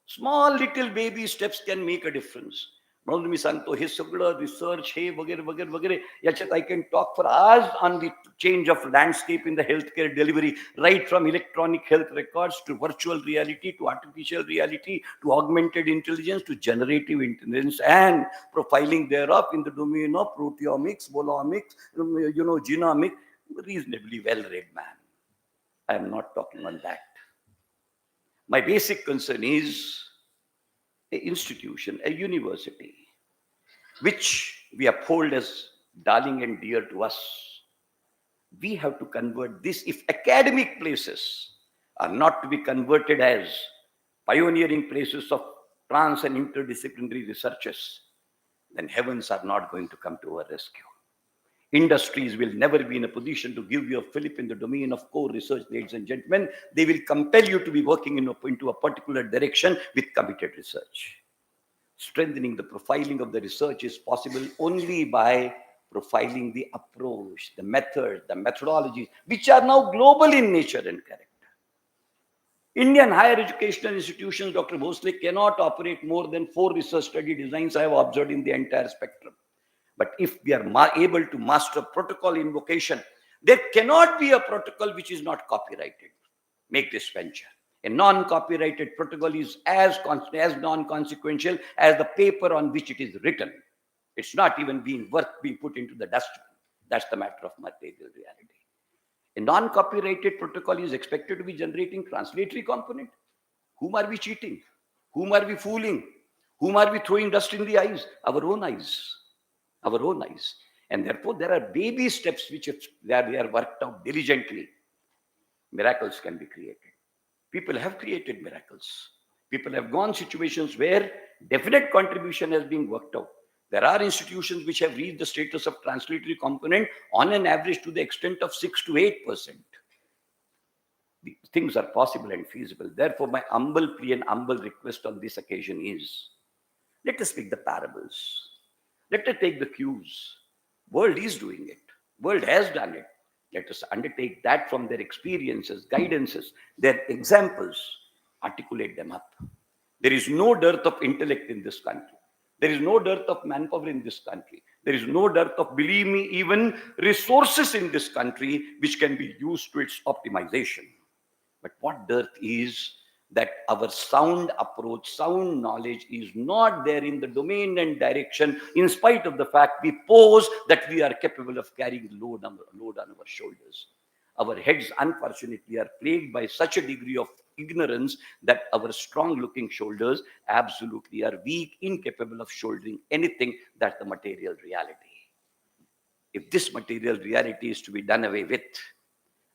Small little baby steps can make a difference. म्हणून मी सांगतो, हे सगळं रिसर्च हे वगैरे वगैरे वगैरे याच्यात आय कॅन टॉक फॉर आज on the change of landscape in the health care delivery, right from electronic health records to virtual reality to artificial reality to augmented intelligence to generative intelligence and profiling thereof in the domain of proteomics, bolomics, genomics. Reasonably well read man. I am not talking on that. My basic concern is an institution, a university, which we uphold as darling and dear to us. We have to convert this. If academic places are not to be converted as pioneering places of trans and interdisciplinary researches, then heavens are not going to come to our rescue. Industries will never be in a position to give you a fillip in the domain of core research, ladies and gentlemen. They will compel you to be working into a particular direction with committed research. Strengthening the profiling of the research is possible only by profiling the approach, the method, the methodologies, which are now global in nature and character. Indian higher educational institutions, Dr. Bhosle, cannot operate more than 4 research study designs I have observed in the entire spectrum. But if we are able to master protocol invocation, there cannot be a protocol which is not copyrighted. Make this venture. A non-copyrighted protocol is as non-consequential as the paper on which it is written. It's not even being put into the dustbin. That's the matter of material reality. A non-copyrighted protocol is expected to be generating translatory component. Whom are we cheating? Whom are we fooling? Whom are we throwing dust in the eyes? Our own eyes. Our own eyes. And therefore, there are baby steps which they are worked out diligently. Miracles can be created. People have created miracles. People have gone situations where definite contribution has been worked out. There are institutions which have reached the status of translatory component on an average to the extent of 6 to 8%. These things are possible and feasible. Therefore, my humble plea and humble request on this occasion is, let us speak the parables. Let us take the cues. World is doing it. World has done it. Let us undertake that from their experiences, guidances, their examples, articulate them up. There is no dearth of intellect in this country. There is no dearth of manpower in this country. There is no dearth of, believe me, even resources in this country which can be used to its optimization. But what dearth is that our sound approach, sound knowledge is not there in the domain and direction, in spite of the fact we pose that we are capable of carrying load on our shoulders. Our heads, unfortunately, are plagued by such a degree of ignorance that our strong-looking shoulders absolutely are weak, incapable of shouldering anything that's the material reality. If this material reality is to be done away with,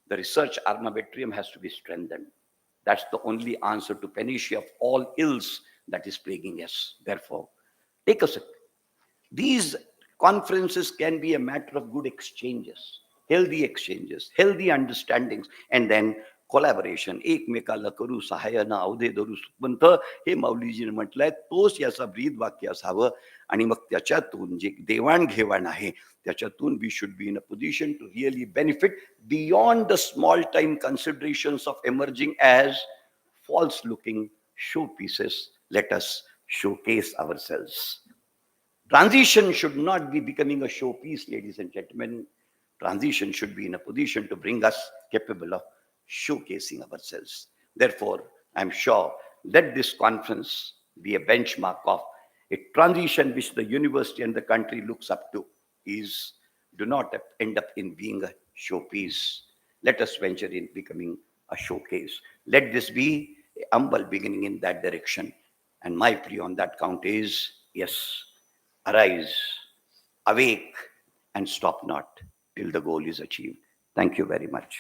the research armamentarium has to be strengthened. That's the only answer to panacea of all ills that is plaguing us. Therefore, take a second. These conferences can be a matter of good exchanges, healthy understandings, and then collaboration. एकमेकाला करू सहाय्यानं अवधे धरू सुखवंत, हे माऊलीजीने म्हटलंय. तोच याचा breathe वाक्य असावं. आणि मग त्याच्यातून जे देवाणघेवाण आहे त्याच्यातून we should be in a position to really benefit beyond the small time considerations of emerging as false looking show pieces Let us showcase ourselves. Transition should not be becoming a showpiece, ladies and gentlemen. Transition should be in a position to bring us capable of showcasing ourselves. Therefore, I'm sure let this conference be a benchmark of a transition which the university and the country looks up to is do not end up in being a showpiece. Let us venture in becoming a showcase. Let this be a humble beginning in that direction. And my plea on that count is yes, arise, awake, and stop not till the goal is achieved. Thank you very much.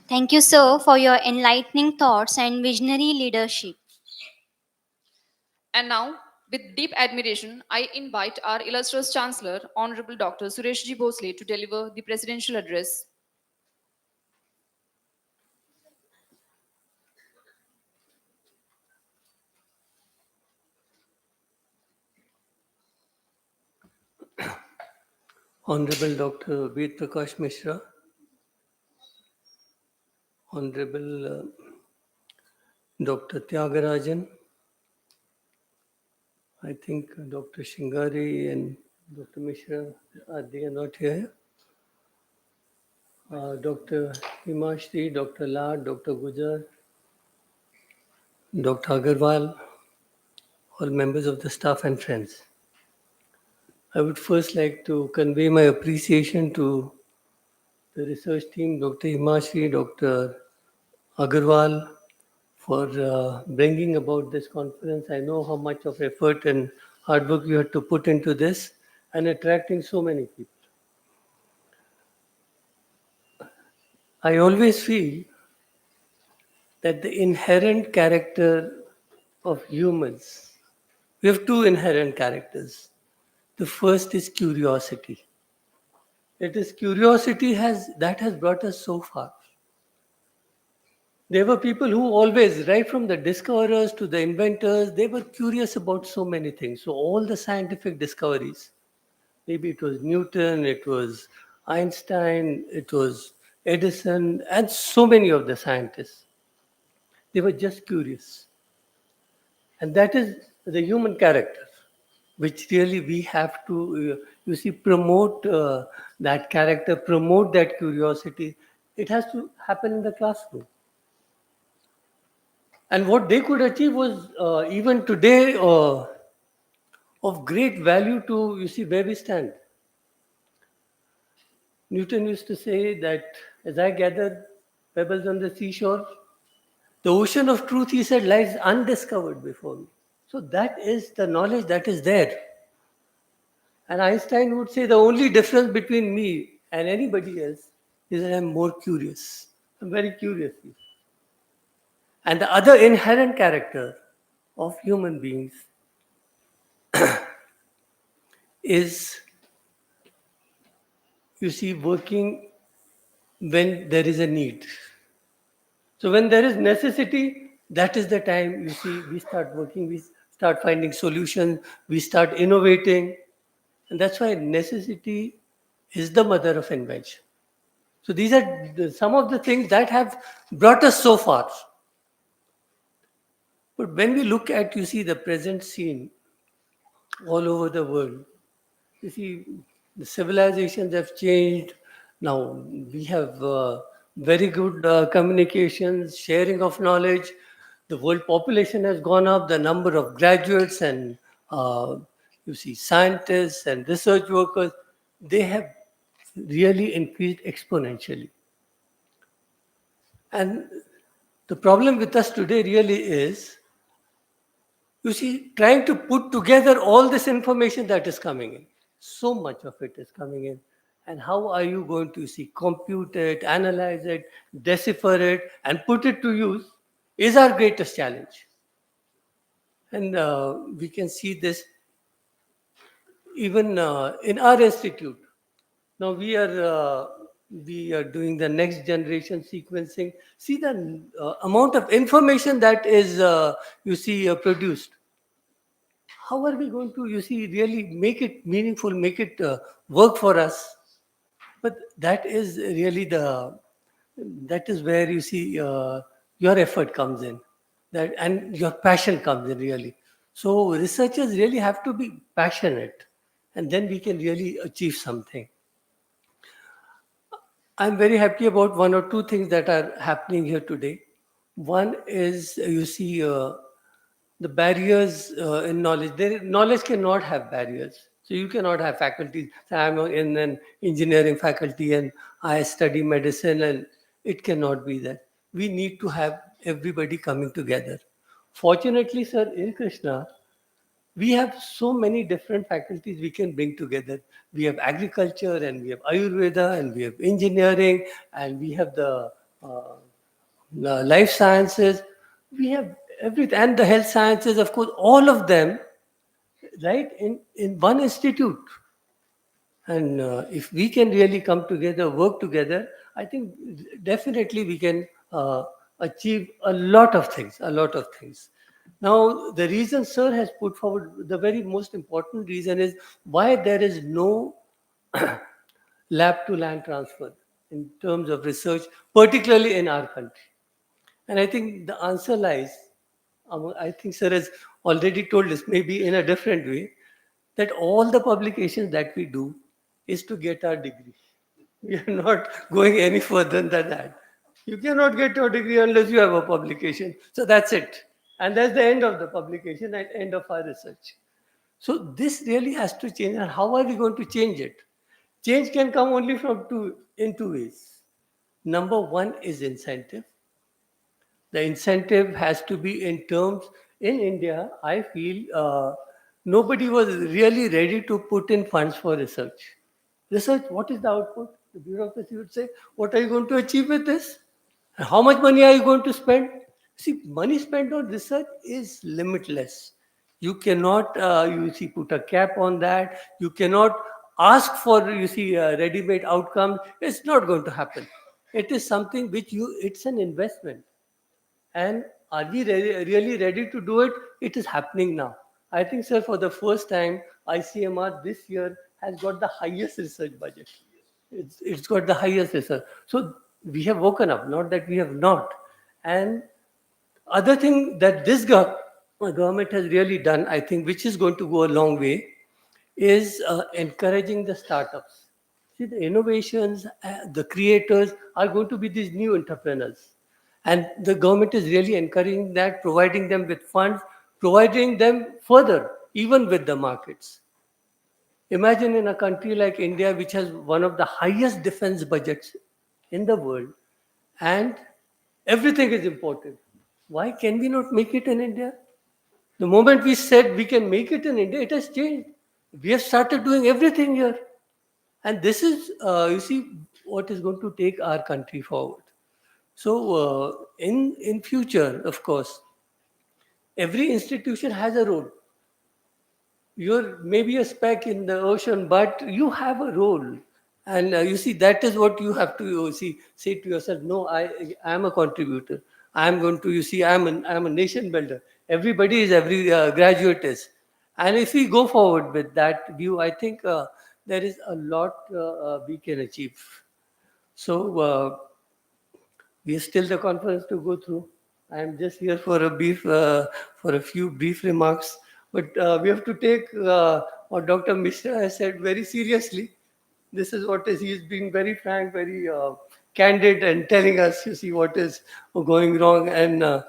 Thank you, sir, for your enlightening thoughts and visionary leadership. And now, with deep admiration, I invite our illustrious Chancellor, Honorable Dr. Sureshji Bhosle, to deliver the presidential address. Honorable Dr. Ved Prakash Mishra, Honorable Dr. Tyagarajan, I think Dr. Shingari and Dr. Mishra, they are not here. Dr. Himashri, Dr. Lad, Dr. Gujar, Dr. Agarwal, all members of the staff and friends. I would first like to convey my appreciation to the research team, Dr. Himashri, Dr. Agarwal, for bringing about this conference. I know how much of effort and hard work you had to put into this and attracting so many people. I always feel that the inherent character of humans, we have two inherent characters. The first is curiosity. It is curiosity that has brought us so far. There were people who always, right from the discoverers to the inventors, they were curious about so many things. So all the scientific discoveries, maybe it was Newton, it was Einstein, it was Edison, and so many of the scientists, they were just curious. And that is the human character, which really we have to, promote that character, promote that curiosity. It has to happen in the classroom. And what they could achieve was even today of great value to, where we stand. Newton used to say that as I gather pebbles on the seashore, the ocean of truth, he said, lies undiscovered before me. So that is the knowledge that is there. And Einstein would say the only difference between me and anybody else is that I'm more curious. I'm very curious. And the other inherent character of human beings is, working when there is a need. So when there is necessity, that is the time, we start working, we start finding solutions, we start innovating. And that's why necessity is the mother of invention. So these are some of the things that have brought us so far. But when we look at, the present scene all over the world, the civilizations have changed. Now we have very good communications, sharing of knowledge. The world population has gone up. The number of graduates and scientists and research workers, they have really increased exponentially. And the problem with us today really is, trying to put together all this information that is coming in. So much of it is coming in. And how are you going to compute it, analyze it, decipher it, and put it to use is our greatest challenge. And we can see this even in our institute. Now we are doing the next generation sequencing. See the amount of information that is produced. How are we going to really make it meaningful, make it work for us? But that is really that is where you see your effort comes in, that and your passion comes in really. So researchers really have to be passionate, and then we can really achieve something. I'm very happy about one or two things that are happening here today. One is you see the barriers in knowledge. Knowledge cannot have barriers. So you cannot have faculties. So I'm in an engineering faculty and I study medicine, and it cannot be that. We need to have everybody coming together. Fortunately, sir, in Krishna, we have so many different faculties we can bring together. We have agriculture, and we have Ayurveda, and we have engineering, and we have the life sciences. We have everything, and the health sciences, of course, all of them, right, in one institute. And if we can really come together, work together, I think definitely we can achieve a lot of things, a lot of things. Now, the reason Sir has put forward, the very most important reason is why there is no lab to land transfer in terms of research, particularly in our country. And I think the answer lies, I think Sir has already told us, maybe in a different way, that all the publications that we do is to get our degree. We are not going any further than that. You cannot get your degree unless you have a publication. So that's it. And that's the end of the publication and end of our research. So this really has to change. And how are we going to change it? Change can come only in two ways. Number one is incentive. The incentive has to be in terms, in India I feel nobody was really ready to put in funds for research. What is the output? The bureaucracy would say, what are you going to achieve with this, and how much money are you going to spend? See, money spent on research is limitless. You cannot you see put a cap on that. You cannot ask for ready-made outcomes. It's not going to happen. It is something which you it's an investment. And are we really ready to do it? It is happening now. I think, sir, for the first time, ICMR this year has got the highest research budget. It's got the highest research. So we have woken up, not that we have not. And other thing that this government has really done, I think, which is going to go a long way, is encouraging the startups. See, the innovations, the creators are going to be these new entrepreneurs. And the government is really encouraging that, providing them with funds, providing them further, even with the markets. Imagine in a country like India, which has one of the highest defense budgets in the world, and everything is imported. Why can we not make it in India? The moment we said we can make it in India, it has changed. We have started doing everything here. And this is, what is going to take our country forward. So, in future, of course, every institution has a role. You're maybe a speck in the ocean, but you have a role. And that is what you have to say to yourself. No, I am a contributor. I'm going to I'm a nation builder. Everybody is, every graduate is. And if we go forward with that view, I think there is a lot we can achieve. So we have still the conference to go through. I am just here for for a few brief remarks, but we have to take what Dr. Mishra has said very seriously. This is what is, he's being very frank, very candid, and telling us, what is going wrong, and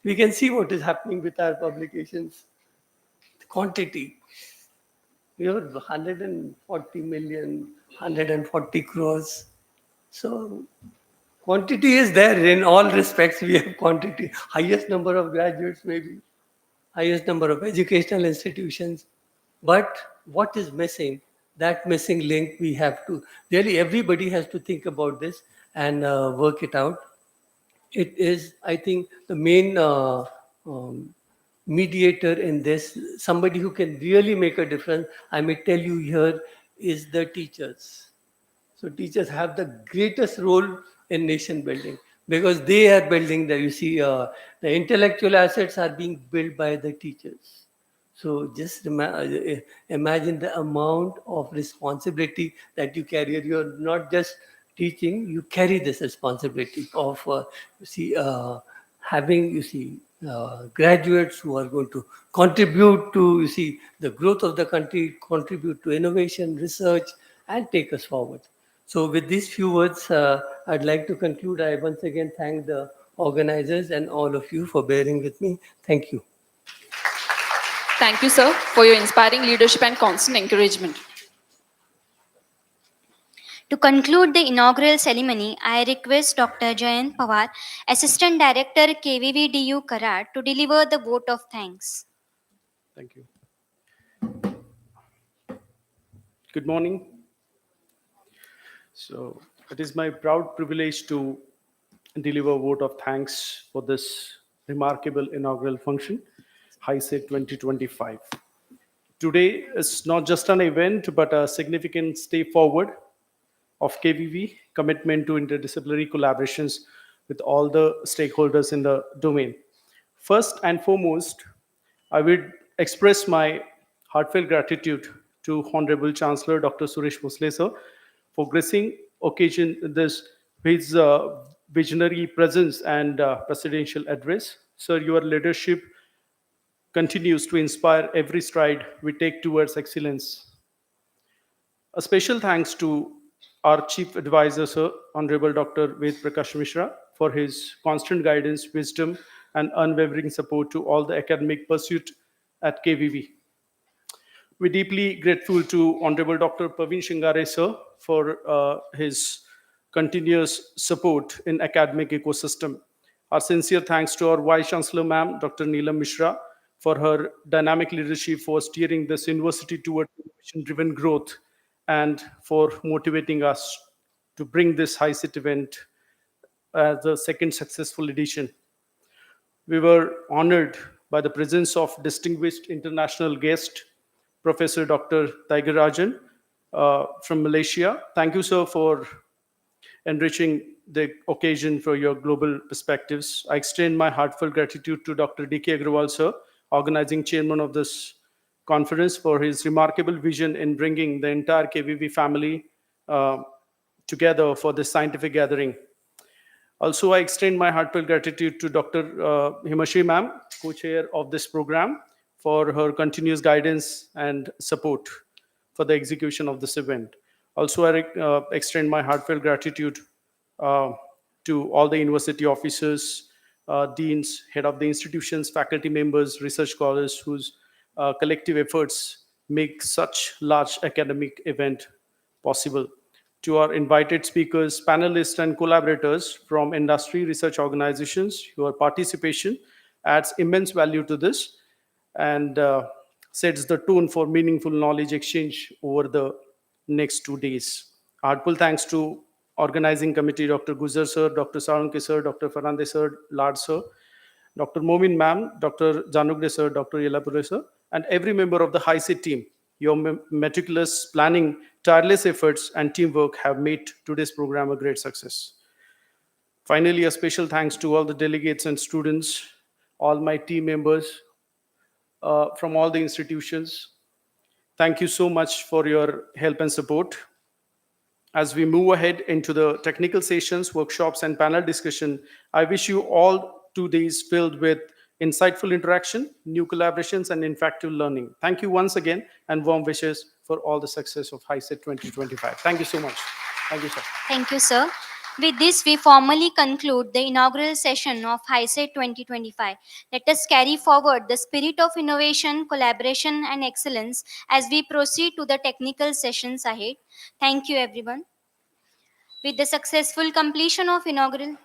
we can see what is happening with our publications. The quantity, we have 140 million, 140 crores. So quantity is there in all respects. We have quantity, highest number of graduates, maybe highest number of educational institutions. But what is missing? That missing link, we have to really, everybody has to think about this and work it out. It is, I think, the main mediator in this, somebody who can really make a difference. I may tell you here, is the teachers. So teachers have the greatest role in nation building, because they are building the intellectual assets are being built by the teachers. So just imagine the amount of responsibility that you carry. You're not just teaching, you carry this responsibility of, having, graduates who are going to contribute to, the growth of the country, contribute to innovation, research, and take us forward. So, with these few words, I'd like to conclude. I once again thank the organizers and all of you for bearing with me. Thank you. Thank you, sir, for your inspiring leadership and constant encouragement. To conclude the inaugural ceremony, I request Dr. Jayant Pawar, Assistant Director KVVDU Karat, to deliver the vote of thanks. Thank you. Good morning. So it is my proud privilege to deliver a vote of thanks for this remarkable inaugural function, Hiset 2025. Today is not just an event, but a significant step forward of KVV commitment to interdisciplinary collaborations with all the stakeholders in the domain. First and foremost, I would express my heartfelt gratitude to Honorable Chancellor Dr. Suresh Bhosle sir for gracing occasion this his visionary presence and presidential address. Sir, your leadership continues to inspire every stride we take towards excellence. A special thanks to our Chief Advisor, Sir, Honorable Dr. Ved Prakash Mishra, for his constant guidance, wisdom, and unwavering support to all the academic pursuit at KVV. We're deeply grateful to Honorable Dr. Praveen Shingare, sir, for his continuous support in academic ecosystem. Our sincere thanks to our Vice Chancellor, ma'am, Dr. Neelam Mishra, for her dynamic leadership for steering this university toward innovation-driven growth and for motivating us to bring this high-sit event as the second successful edition. We were honored by the presence of distinguished international guest, Professor Dr. Rajan from Malaysia. Thank you, sir, for enriching the occasion for your global perspectives. I extend my heartfelt gratitude to Dr. D.K. Agrawal, sir, organizing chairman of this conference, for his remarkable vision in bringing the entire KVV family uh, together for this scientific gathering. Also, I extend my heartfelt gratitude to Dr. Himashi ma'am, co-chair of this program, for her continuous guidance and support for the execution of this event. Also, I extend my heartfelt gratitude uh, to all the university officers, deans, head of the institutions, faculty members, research scholars whose collective efforts make such large academic event possible. To our invited speakers, panelists, and collaborators from industry research organizations, your participation adds immense value to this and sets the tone for meaningful knowledge exchange over the next 2 days. Heartfelt thanks to organizing committee, Dr. Guzar sir, Dr. Saranke sir, Dr. Farande sir, Lard sir, Dr. Momin ma'am, Dr. Janugde sir, Dr. Yelapure sir, and every member of the HISET team. Your meticulous planning, tireless efforts, and teamwork have made today's program a great success. Finally, a special thanks to all the delegates and students, all my team members from all the institutions. Thank you so much for your help and support. As we move ahead into the technical sessions, workshops, and panel discussion, I wish you all 2 days filled with insightful interaction, new collaborations, and effective learning. Thank you once again, and warm wishes for all the success of HiSet 2025. Thank you so much. Thank you, sir. Thank you, sir. With this, we formally conclude the inaugural session of Hiset 2025. Let us carry forward the spirit of innovation, collaboration, and excellence as we proceed to the technical sessions ahead. Thank you, everyone. With the successful completion of inaugural